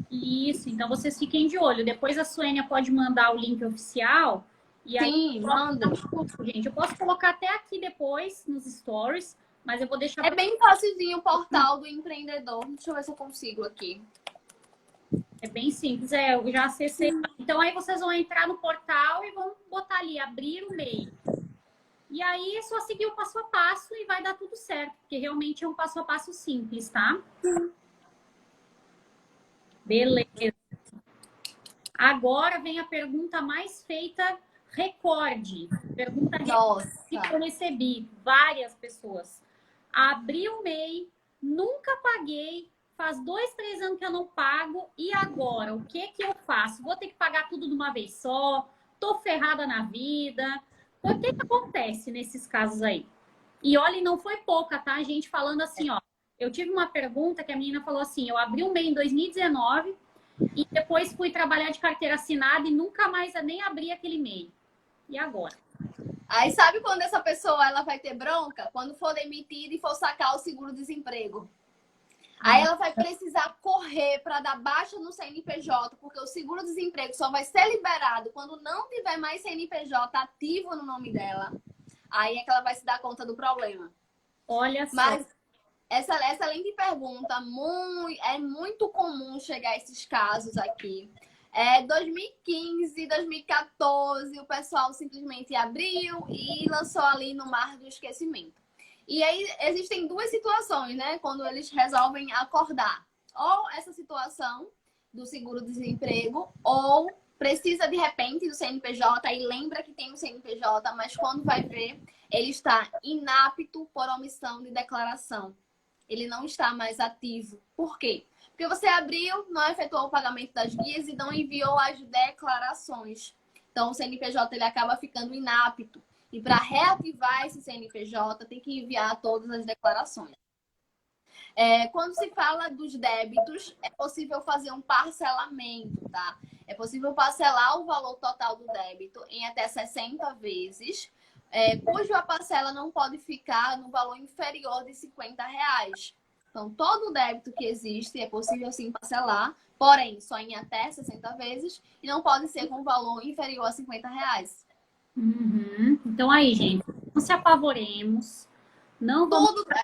Isso. Então, vocês fiquem de olho. Depois a Suênia pode mandar o link oficial. E aí, Sim, manda. Gente, eu posso colocar até aqui depois nos stories, mas eu vou deixar. É bem facilzinho o portal do empreendedor. Deixa eu ver se eu consigo aqui. É bem simples, eu já acessei. Então, aí vocês vão entrar no portal e vão botar ali, abrir o MEI. E aí, é só seguir o passo a passo e vai dar tudo certo, porque realmente é um passo a passo simples, tá? Beleza. Agora vem a pergunta mais feita, recorde. Pergunta que eu recebi, várias pessoas. Abri o MEI, nunca paguei, faz 2, 3 anos que eu não pago, e agora? O que que eu faço? Vou ter que pagar tudo de uma vez só? Tô ferrada na vida? O que que acontece nesses casos aí? E olha, não foi pouca, tá? A gente falando assim, ó. Eu tive uma pergunta que a menina falou assim, eu abri o MEI em 2019 e depois fui trabalhar de carteira assinada e nunca mais nem abri aquele MEI. E agora? Aí sabe quando essa pessoa ela vai ter bronca? Quando for demitida e for sacar o seguro-desemprego. Aí ela vai precisar correr para dar baixa no CNPJ, porque o seguro-desemprego só vai ser liberado quando não tiver mais CNPJ ativo no nome dela. Aí é que ela vai se dar conta do problema. Olha só. Mas essa excelente pergunta, é muito comum chegar a esses casos aqui. 2015, 2014, o pessoal simplesmente abriu e lançou ali no mar do esquecimento. E aí existem duas situações, né? Quando eles resolvem acordar. Ou essa situação do seguro-desemprego, ou precisa de repente do CNPJ e lembra que tem o CNPJ, mas quando vai ver, ele está inapto por omissão de declaração. Ele não está mais ativo. Por quê? Porque você abriu, não efetuou o pagamento das guias e não enviou as declarações. Então, o CNPJ ele acaba ficando inapto. E para reativar esse CNPJ, tem que enviar todas as declarações. Quando se fala dos débitos, é possível fazer um parcelamento, tá? É possível parcelar o valor total do débito em até 60 vezes, cuja parcela não pode ficar no valor inferior de R$50. Então, todo o débito que existe é possível sim parcelar, porém, só em até 60 vezes e não pode ser com valor inferior a R$50. Uhum. Então aí, gente, não se apavoremos. Não vamos pra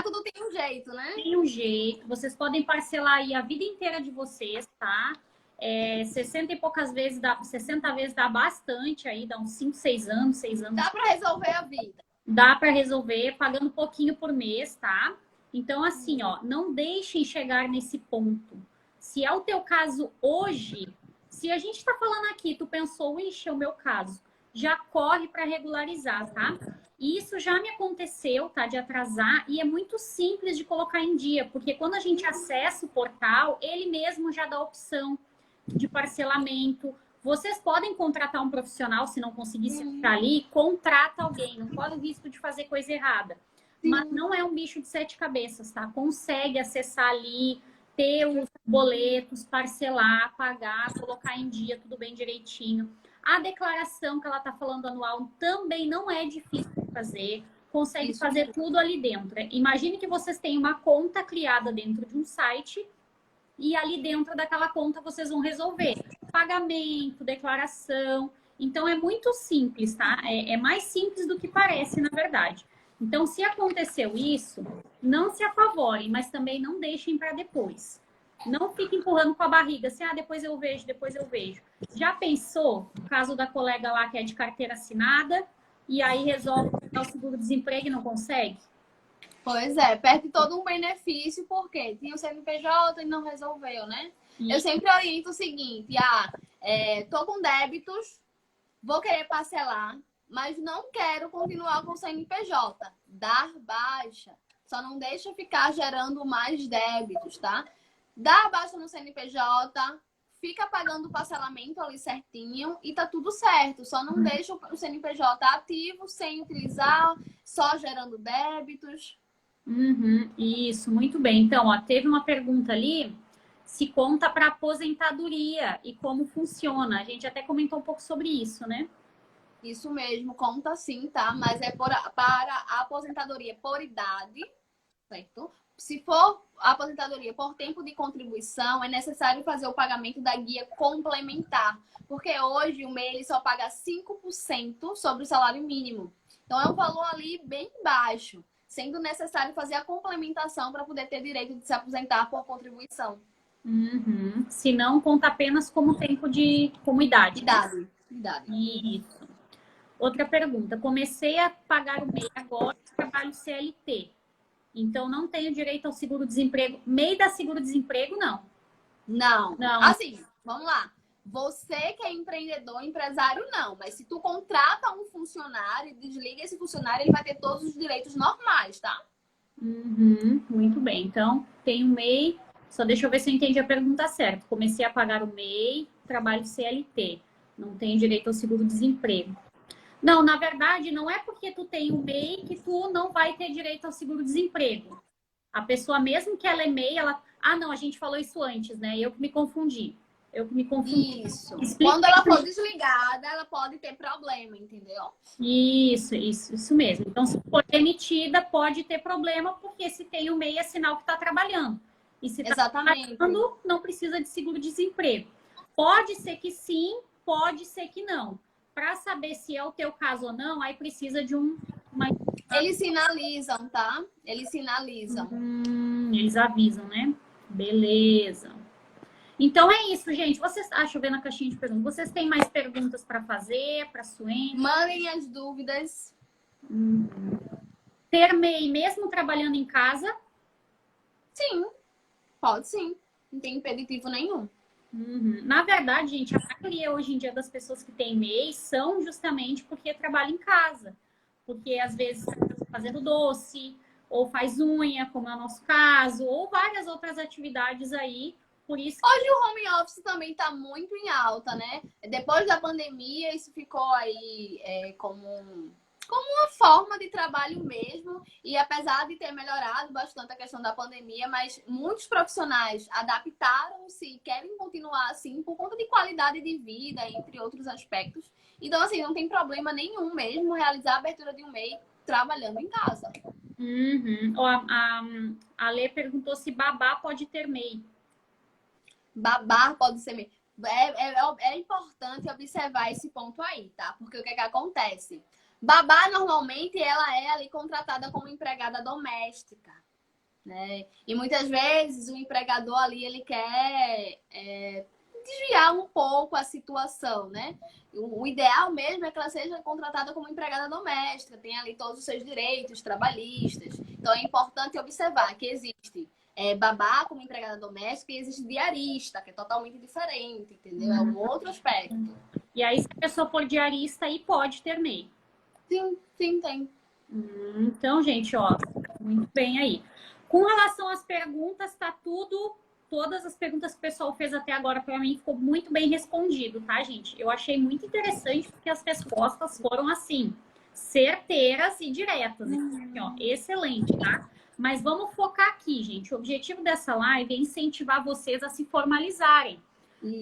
tudo tem um jeito, né? Tem um jeito. Vocês podem parcelar aí a vida inteira de vocês, tá? 60 e poucas vezes, 60 vezes dá bastante aí, dá uns 5, 6 anos, 6 anos. Dá para resolver a vida. Dá para resolver pagando um pouquinho por mês, tá? Então, assim, ó, não deixem chegar nesse ponto. Se é o teu caso hoje, se a gente tá falando aqui, tu pensou, ixi, é o meu caso, já corre para regularizar, tá? E isso já me aconteceu, tá? De atrasar, e é muito simples de colocar em dia, porque quando a gente acessa o portal, ele mesmo já dá a opção de parcelamento. Vocês podem contratar um profissional, se não conseguir se ficar ali, contrata alguém, não corre o risco de fazer coisa errada. Sim. Mas não é um bicho de 7 cabeças, tá? Consegue acessar ali, ter os boletos, parcelar, pagar, colocar em dia, tudo bem direitinho. A declaração que ela está falando anual também não é difícil de fazer. Consegue fazer tudo ali dentro. Imagine que vocês têm uma conta criada dentro de um site e ali dentro daquela conta vocês vão resolver pagamento, declaração. Então, é muito simples, tá? É mais simples do que parece, na verdade. Então, se aconteceu isso, não se apavorem, mas também não deixem para depois. Não fica empurrando com a barriga, assim, depois eu vejo, depois eu vejo. Já pensou o caso da colega lá que é de carteira assinada e aí resolve pegar o seguro-desemprego e não consegue? Pois é, perde todo um benefício, porque tinha o CNPJ e não resolveu, né? Eu sempre oriento o seguinte, tô com débitos, vou querer parcelar, mas não quero continuar com o CNPJ. Dar baixa. Só não deixa ficar gerando mais débitos, tá? Dá baixa no CNPJ, fica pagando o parcelamento ali certinho e tá tudo certo. Só não deixa o CNPJ ativo, sem utilizar, só gerando débitos. Isso, muito bem. Então, teve uma pergunta ali, se conta para aposentadoria e como funciona. A gente até comentou um pouco sobre isso, né? Isso mesmo, conta sim, tá? Mas é para a aposentadoria por idade, certo? Se for a aposentadoria por tempo de contribuição, é necessário fazer o pagamento da guia complementar. Porque hoje o MEI ele só paga 5% sobre o salário mínimo. Então é um valor ali bem baixo, sendo necessário fazer a complementação para poder ter direito de se aposentar por contribuição. Se não, conta apenas como tempo como idade. Idade. Isso. Outra pergunta. Comecei a pagar o MEI agora, trabalho CLT. Então, não tenho direito ao seguro-desemprego. MEI da seguro-desemprego, não. Não. Assim, vamos lá. Você que é empreendedor, empresário, não. Mas se tu contrata um funcionário e desliga esse funcionário, ele vai ter todos os direitos normais, tá? Muito bem. Então, tem o MEI. Só deixa eu ver se eu entendi a pergunta certa. Comecei a pagar o MEI, trabalho CLT. Não tenho direito ao seguro-desemprego. Não, na verdade, não é porque tu tem o MEI que tu não vai ter direito ao seguro-desemprego. A pessoa, mesmo que ela é MEI, ela... não, a gente falou isso antes, né? Eu que me confundi. Isso. Quando ela for desligada, ela pode ter problema, entendeu? Isso mesmo. Então, se for demitida, pode ter problema, porque se tem o MEI é sinal que está trabalhando. E se está trabalhando, não precisa de seguro-desemprego. Pode ser que sim, pode ser que não. Para saber se é o teu caso ou não, aí precisa de uma... Eles sinalizam, tá? Eles sinalizam. Eles avisam, né? Beleza. Então é isso, gente. Vocês... deixa eu ver na caixinha de perguntas. Vocês têm mais perguntas para fazer, para Suene? Mandem as dúvidas. Ter MEI mesmo trabalhando em casa? Sim, pode sim. Não tem impeditivo nenhum. Na verdade, gente, a maioria hoje em dia das pessoas que têm MEI são justamente porque trabalham em casa. Porque às vezes está fazendo doce, ou faz unha, como é o nosso caso, ou várias outras atividades aí. Por isso que... Hoje o home office também está muito em alta, né? Depois da pandemia, isso ficou aí como uma forma de trabalho mesmo. E apesar de ter melhorado bastante a questão da pandemia, mas muitos profissionais adaptaram-se e querem continuar assim por conta de qualidade de vida, entre outros aspectos. Então, assim, não tem problema nenhum mesmo realizar a abertura de um MEI trabalhando em casa. A Lê perguntou se babá pode ter MEI. Babá pode ser MEI. É importante observar esse ponto aí, tá? Porque o que acontece? Babá, normalmente, ela é ali contratada como empregada doméstica, né? E muitas vezes o empregador ali, ele quer desviar um pouco a situação, né? O ideal mesmo é que ela seja contratada como empregada doméstica, tem ali todos os seus direitos trabalhistas. Então, é importante observar que existe babá como empregada doméstica e existe diarista, que é totalmente diferente, entendeu? É um outro aspecto. E aí, se a pessoa for diarista, aí pode ter MEI. Sim, tem. Então, gente, muito bem aí. Com relação às perguntas, tá tudo... Todas as perguntas que o pessoal fez até agora para mim ficou muito bem respondido, tá, gente? Eu achei muito interessante porque as respostas foram, assim, certeiras e diretas. Então, excelente, tá? Mas vamos focar aqui, gente. O objetivo dessa live é incentivar vocês a se formalizarem.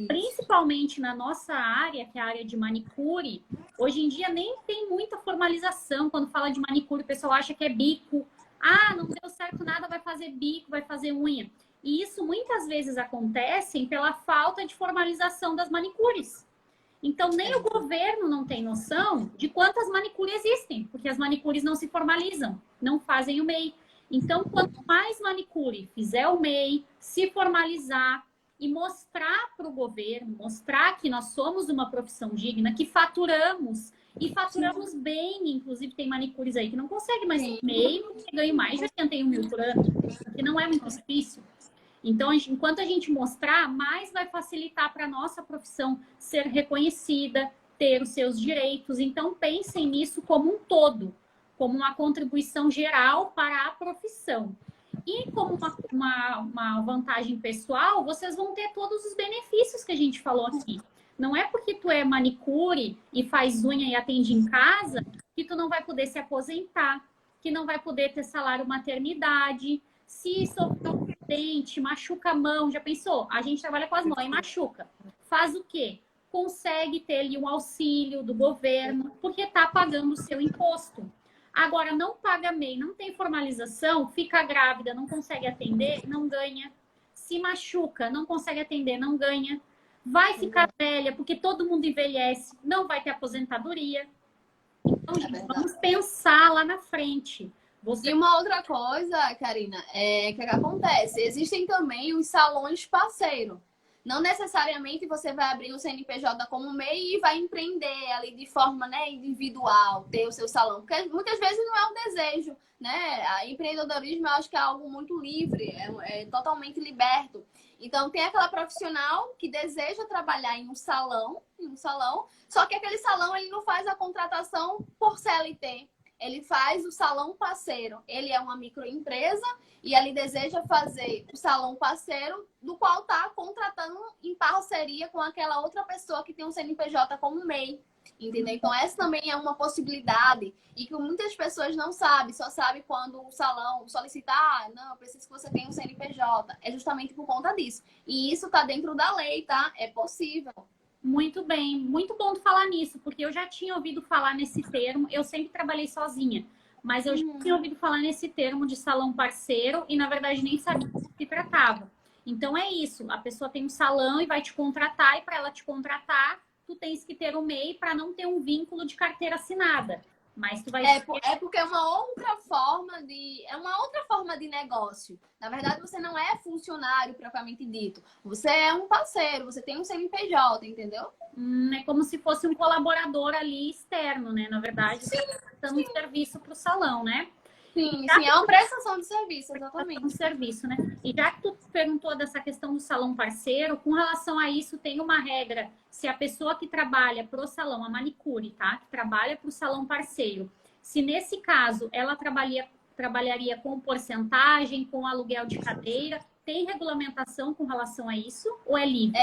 Principalmente na nossa área, que é a área de manicure, hoje em dia nem tem muita formalização. Quando fala de manicure, o pessoal acha que é bico. Não deu certo nada, vai fazer bico, vai fazer unha. E isso muitas vezes acontece pela falta de formalização das manicures. Então, nem o governo não tem noção de quantas manicures existem, porque as manicures não se formalizam, não fazem o MEI. Então, quanto mais manicure fizer o MEI, se formalizar e mostrar para o governo, mostrar que nós somos uma profissão digna, que faturamos, e faturamos bem. Inclusive, tem manicures aí que não conseguem mais ter MEI, porque ganham mais de 81 mil por ano, que não é muito difícil. Então, enquanto a gente mostrar, mais vai facilitar para a nossa profissão ser reconhecida, ter os seus direitos. Então, pensem nisso como um todo, como uma contribuição geral para a profissão. E como uma vantagem pessoal, vocês vão ter todos os benefícios que a gente falou aqui. Não é porque tu é manicure e faz unha e atende em casa que tu não vai poder se aposentar, que não vai poder ter salário maternidade. Se sofrer um acidente, machuca a mão, já pensou? A gente trabalha com as mãos e machuca. Faz o quê? Consegue ter ali um auxílio do governo, porque está pagando o seu imposto. Agora, não paga MEI, não tem formalização, fica grávida, não consegue atender, não ganha. Se machuca, não consegue atender, não ganha. Vai ficar velha, porque todo mundo envelhece, não vai ter aposentadoria. Então, gente, vamos pensar lá na frente. E uma outra coisa, Karina, que acontece? Existem também os salões parceiro. Não necessariamente você vai abrir o CNPJ como MEI e vai empreender ali de forma, né, individual, ter o seu salão. Porque muitas vezes não é um desejo, né? A empreendedorismo eu acho que é algo muito livre, é totalmente liberto. Então tem aquela profissional que deseja trabalhar em um salão, só que aquele salão ele não faz a contratação por CLT. Ele faz o salão parceiro. Ele é uma microempresa e ele deseja fazer o salão parceiro, do qual está contratando em parceria com aquela outra pessoa que tem um CNPJ como MEI. Entendeu? Então, essa também é uma possibilidade e que muitas pessoas não sabem, só sabem quando o salão solicita, não, eu preciso que você tenha um CNPJ. É justamente por conta disso. E isso está dentro da lei, tá? É possível. Muito bem, muito bom tu falar nisso, porque eu já tinha ouvido falar nesse termo, eu sempre trabalhei sozinha, mas eu já tinha ouvido falar nesse termo de salão parceiro e, na verdade, nem sabia do que se tratava. Então, é isso, a pessoa tem um salão e vai te contratar, e para ela te contratar, tu tens que ter o MEI para não ter um vínculo de carteira assinada. Mas tu vai... porque é uma outra forma de negócio. Na verdade, você não é funcionário propriamente dito. Você é um parceiro, você tem um CNPJ, entendeu? É como se fosse um colaborador ali externo, né? Na verdade, você está prestando um serviço para o salão, né? Sim, é uma prestação de serviço, exatamente. Um serviço, né? E já que tu perguntou dessa questão do salão parceiro, com relação a isso, tem uma regra. Se a pessoa que trabalha pro salão, a manicure, tá? Que trabalha pro salão parceiro, se nesse caso ela trabalharia com porcentagem, com aluguel de cadeira, tem regulamentação com relação a isso ou é livre?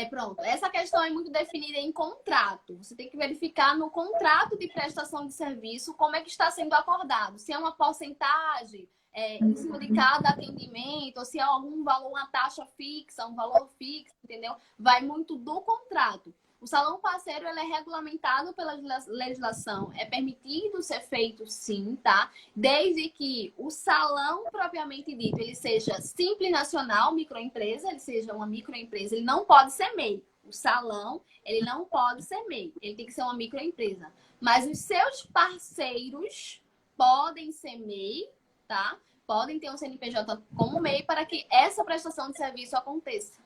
Pronto. Essa questão é muito definida em contrato. Você tem que verificar no contrato de prestação de serviço como é que está sendo acordado. Se é uma porcentagem em cima de cada atendimento, ou se é algum valor, uma taxa fixa, um valor fixo, entendeu? Vai muito do contrato. O salão parceiro ele é regulamentado pela legislação. É permitido ser feito sim, tá? Desde que o salão propriamente dito, ele seja simples nacional, microempresa, ele seja uma microempresa, ele não pode ser MEI. O salão, ele não pode ser MEI. Ele tem que ser uma microempresa. Mas os seus parceiros podem ser MEI, tá? Podem ter um CNPJ como MEI para que essa prestação de serviço aconteça.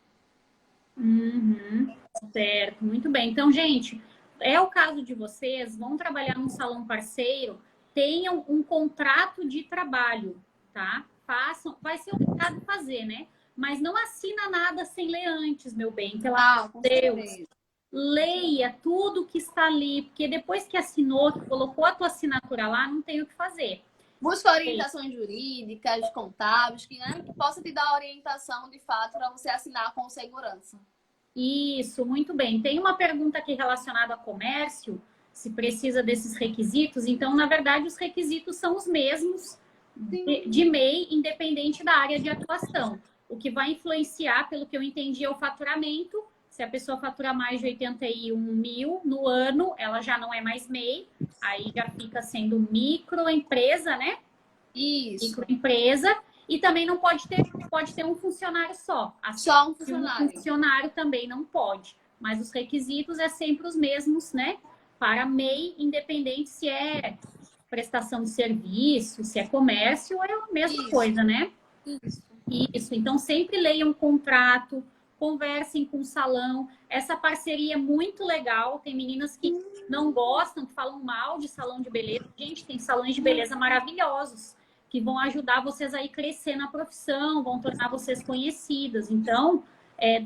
Certo, muito bem. Então, gente, é o caso de vocês, vão trabalhar num salão parceiro, tenham um contrato de trabalho, tá? Façam, vai ser obrigado a fazer, né? Mas não assina nada sem ler antes, meu bem, pelo amor de Deus. Leia tudo que está ali, porque depois que assinou, que colocou a tua assinatura lá, não tem o que fazer. Busca orientações jurídicas, contábeis, que possa te dar orientação, de fato, para você assinar com segurança. Isso, muito bem. Tem uma pergunta aqui relacionada a comércio, se precisa desses requisitos. Então, na verdade, os requisitos são os mesmos de MEI, independente da área de atuação. O que vai influenciar, pelo que eu entendi, é o faturamento. Se a pessoa fatura mais de 81 mil no ano, ela já não é mais MEI, aí já fica sendo microempresa, né? Isso. Microempresa. E também não pode ter um funcionário só. Assim, só um funcionário. Um funcionário também não pode. Mas os requisitos é sempre os mesmos, né? Para MEI, independente se é prestação de serviço, se é comércio, é a mesma coisa, né? Isso. Então, sempre leiam um contrato, conversem com o salão. Essa parceria é muito legal. Tem meninas que não gostam, que falam mal de salão de beleza. Gente, tem salões de beleza maravilhosos que vão ajudar vocês a ir crescer na profissão, vão tornar vocês conhecidas. Então,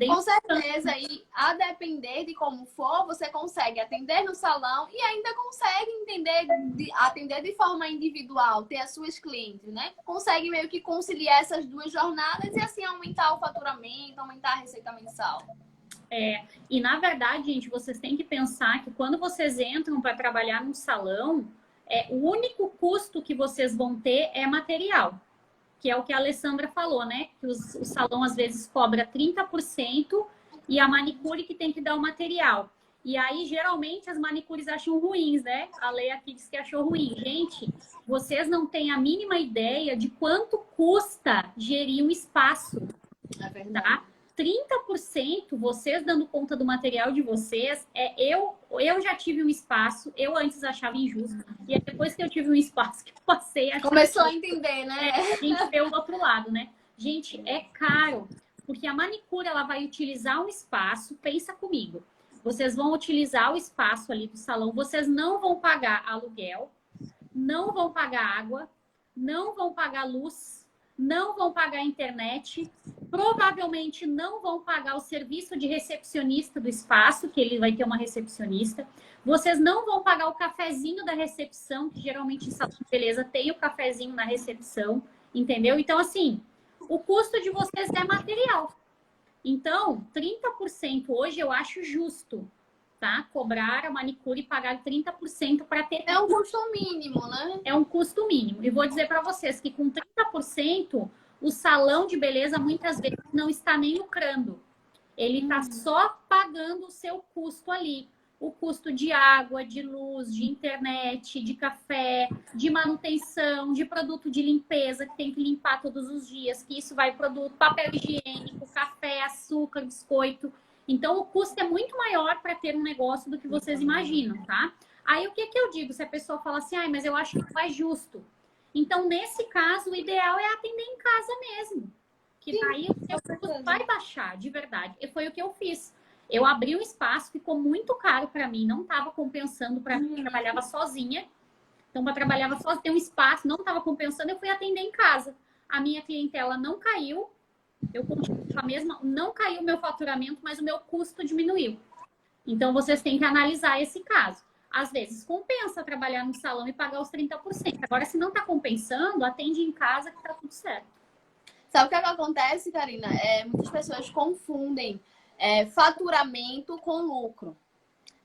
com certeza, e a depender de como for, você consegue atender no salão e ainda consegue atender de forma individual, ter as suas clientes, né? Consegue meio que conciliar essas duas jornadas e assim aumentar o faturamento, aumentar a receita mensal. E na verdade, gente, vocês têm que pensar que quando vocês entram para trabalhar no salão, o único custo que vocês vão ter é material. Que é o que a Alessandra falou, né? Que o salão às vezes cobra 30% e a manicure que tem que dar o material. E aí, geralmente, as manicures acham ruins, né? A Lei aqui disse que achou ruim. Gente, vocês não têm a mínima ideia de quanto custa gerir um espaço. É verdade. Tá? 30% vocês dando conta do material de vocês, eu já tive um espaço, eu antes achava injusto, e depois que eu tive um espaço que eu passei a começou a entender, né? A gente vê o outro lado, né? Gente, é caro, porque a manicure ela vai utilizar um espaço, pensa comigo, vocês vão utilizar o espaço ali do salão, vocês não vão pagar aluguel, não vão pagar água, não vão pagar luz, não vão pagar internet, provavelmente não vão pagar o serviço de recepcionista do espaço, que ele vai ter uma recepcionista. Vocês não vão pagar o cafezinho da recepção, que geralmente em salão de beleza tem o cafezinho na recepção, entendeu? Então, assim, o custo de vocês é material. Então, 30% hoje eu acho justo, tá? Cobrar a manicure e pagar 30% para ter... É um custo mínimo, né? É um custo mínimo. E vou dizer para vocês que com 30%, o salão de beleza muitas vezes não está nem lucrando. Ele está só pagando o seu custo ali. O custo de água, de luz, de internet, de café, de manutenção, de produto de limpeza, que tem que limpar todos os dias, que isso vai produto, papel higiênico, café, açúcar, biscoito. Então, o custo é muito maior para ter um negócio do que vocês imaginam, tá? Aí, o que eu digo? Se a pessoa fala assim, mas eu acho que não é justo. Então, nesse caso, o ideal é atender em casa mesmo. Que daí o seu custo vai baixar, de verdade. E foi o que eu fiz. Eu abri um espaço, ficou muito caro para mim, não estava compensando para mim, eu trabalhava sozinha. Então, eu trabalhava sozinha, tem um espaço, não estava compensando, eu fui atender em casa. A minha clientela não caiu, eu continuo com a mesma, não caiu o meu faturamento, mas o meu custo diminuiu. Então, vocês têm que analisar esse caso. Às vezes, compensa trabalhar no salão e pagar os 30%. Agora, se não está compensando, atende em casa que está tudo certo. Sabe o que acontece, Karina? Muitas pessoas confundem faturamento com lucro.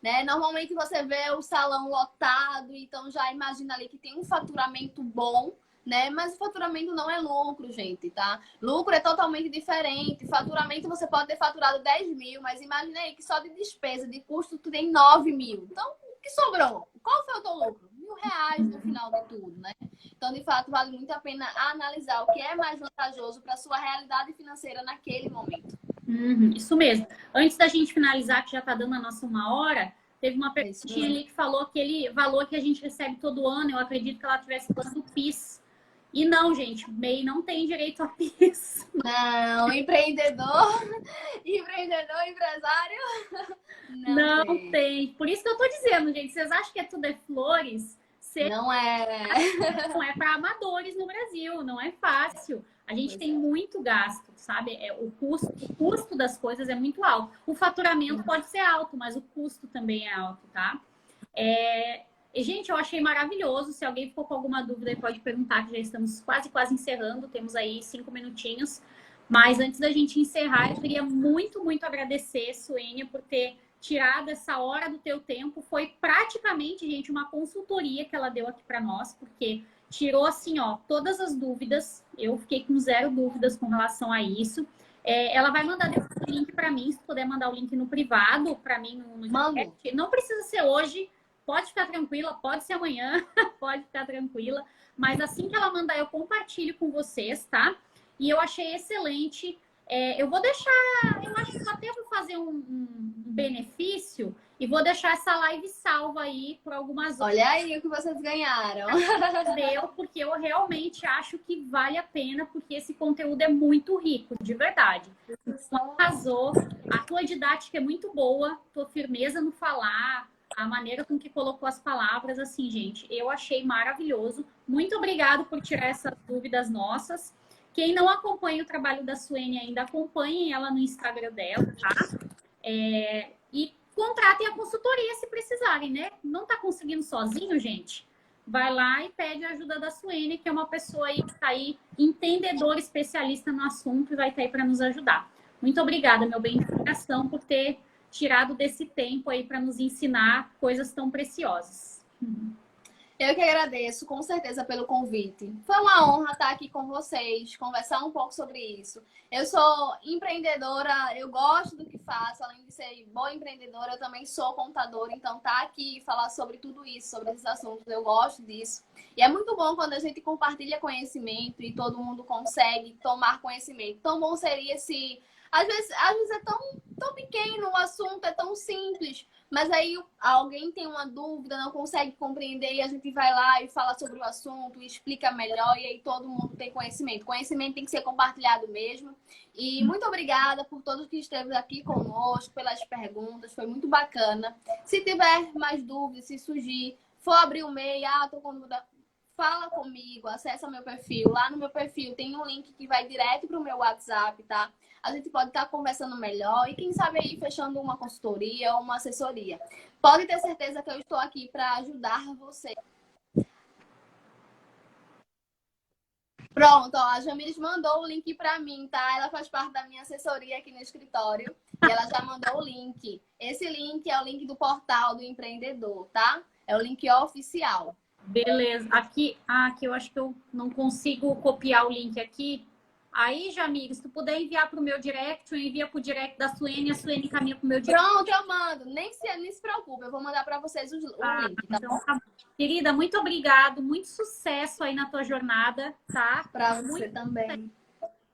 Né? Normalmente você vê o salão lotado, então já imagina ali que tem um faturamento bom, né? Mas o faturamento não é lucro, gente, tá? Lucro é totalmente diferente. Faturamento você pode ter faturado 10 mil, mas imagina aí que só de despesa, de custo, tu tem 9 mil. Então, o que sobrou? Qual foi o teu lucro? R$ 1.000 no final de tudo, né? Então, de fato, vale muito a pena analisar o que é mais vantajoso para a sua realidade financeira naquele momento. Isso mesmo. Antes da gente finalizar, que já está dando a nossa 1 hora, teve uma perguntinha ali que falou aquele valor que a gente recebe todo ano, eu acredito que ela tivesse falando do PIS. E não, gente, MEI não tem direito a PIS. Não, empreendedor, empresário, não tem. Por isso que eu tô dizendo, gente, vocês acham que tudo é flores? Não é. Não é para amadores no Brasil, não é fácil. A gente tem muito gasto, sabe? O custo das coisas é muito alto. O faturamento pode ser alto, mas o custo também é alto, tá? E, gente, eu achei maravilhoso. Se alguém ficou com alguma dúvida, pode perguntar, que já estamos quase encerrando. Temos aí 5 minutinhos. Mas antes da gente encerrar, eu queria muito agradecer, Suênia, por ter tirado essa hora do teu tempo. Foi praticamente, gente, uma consultoria que ela deu aqui para nós, porque tirou, assim, ó, todas as dúvidas. Eu fiquei com 0 dúvidas com relação a isso. Ela vai mandar depois o link para mim, se puder mandar o link no privado, para mim no direct. Não precisa ser hoje, pode ficar tranquila, pode ser amanhã, pode ficar tranquila. Mas assim que ela mandar, eu compartilho com vocês, tá? E eu achei excelente. Eu vou deixar, eu acho que eu até vou fazer um benefício. E vou deixar essa live salva aí por algumas horas. Olha aí o que vocês ganharam. Porque eu realmente acho que vale a pena, porque esse conteúdo é muito rico, de verdade. Então, arrasou. A tua didática é muito boa, tua firmeza no falar, a maneira com que colocou as palavras, assim, gente, eu achei maravilhoso. Muito obrigado por tirar essas dúvidas nossas. Quem não acompanha o trabalho da Suene ainda, acompanhem ela no Instagram dela, tá? E contratem a consultoria se precisarem, né? Não tá conseguindo sozinho, gente? Vai lá e pede a ajuda da Suene, que é uma pessoa aí que tá aí, entendedora, especialista no assunto, e vai estar aí para nos ajudar. Muito obrigada, meu bem de coração, por ter tirado desse tempo aí para nos ensinar coisas tão preciosas. Eu que agradeço, com certeza, pelo convite. Foi uma honra estar aqui com vocês, conversar um pouco sobre isso. Eu sou empreendedora, eu gosto do que faço, além de ser boa empreendedora, eu também sou contadora, então estar aqui e falar sobre tudo isso, sobre esses assuntos, eu gosto disso. E é muito bom quando a gente compartilha conhecimento e todo mundo consegue tomar conhecimento. Tão bom seria se... Às vezes é tão pequeno, o assunto é tão simples, mas aí alguém tem uma dúvida, não consegue compreender e a gente vai lá e fala sobre o assunto, explica melhor e aí todo mundo tem conhecimento. Conhecimento tem que ser compartilhado mesmo. E muito obrigada por todos que esteve aqui conosco, pelas perguntas, foi muito bacana. Se tiver mais dúvidas, se surgir, for abrir o MEI, tô com dúvida, fala comigo, acessa meu perfil. Lá no meu perfil tem um link que vai direto para o meu WhatsApp, tá? A gente pode estar conversando melhor e quem sabe aí fechando uma consultoria ou uma assessoria. Pode ter certeza que eu estou aqui para ajudar você. Pronto, ó, a Jamires mandou o link para mim, tá? Ela faz parte da minha assessoria aqui no escritório e ela já mandou o link. Esse link é o link do portal do empreendedor, tá? É o link oficial. Beleza. Aqui eu acho que eu não consigo copiar o link aqui. Aí, Jamir, se tu puder enviar para o meu direct, eu envio para o direct da Suene, a Suene encaminha para o meu direct. Pronto, eu mando. Nem se preocupe, eu vou mandar para vocês o link, tá então, bom? tá. Querida, muito obrigado, muito sucesso aí na tua jornada, tá? Para você também.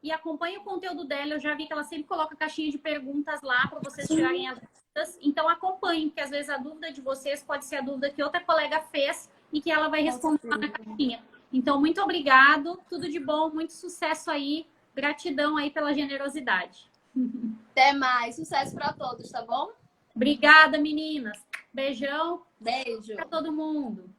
E acompanhe o conteúdo dela, eu já vi que ela sempre coloca caixinha de perguntas lá para vocês tirarem as dúvidas. Então, acompanhem, porque às vezes a dúvida de vocês pode ser a dúvida que outra colega fez e que ela vai responder lá na caixinha. Então, muito obrigado, tudo de bom, muito sucesso aí, gratidão aí pela generosidade. Até mais, sucesso para todos, tá bom? Obrigada, meninas. Beijão. Beijo. Para todo mundo.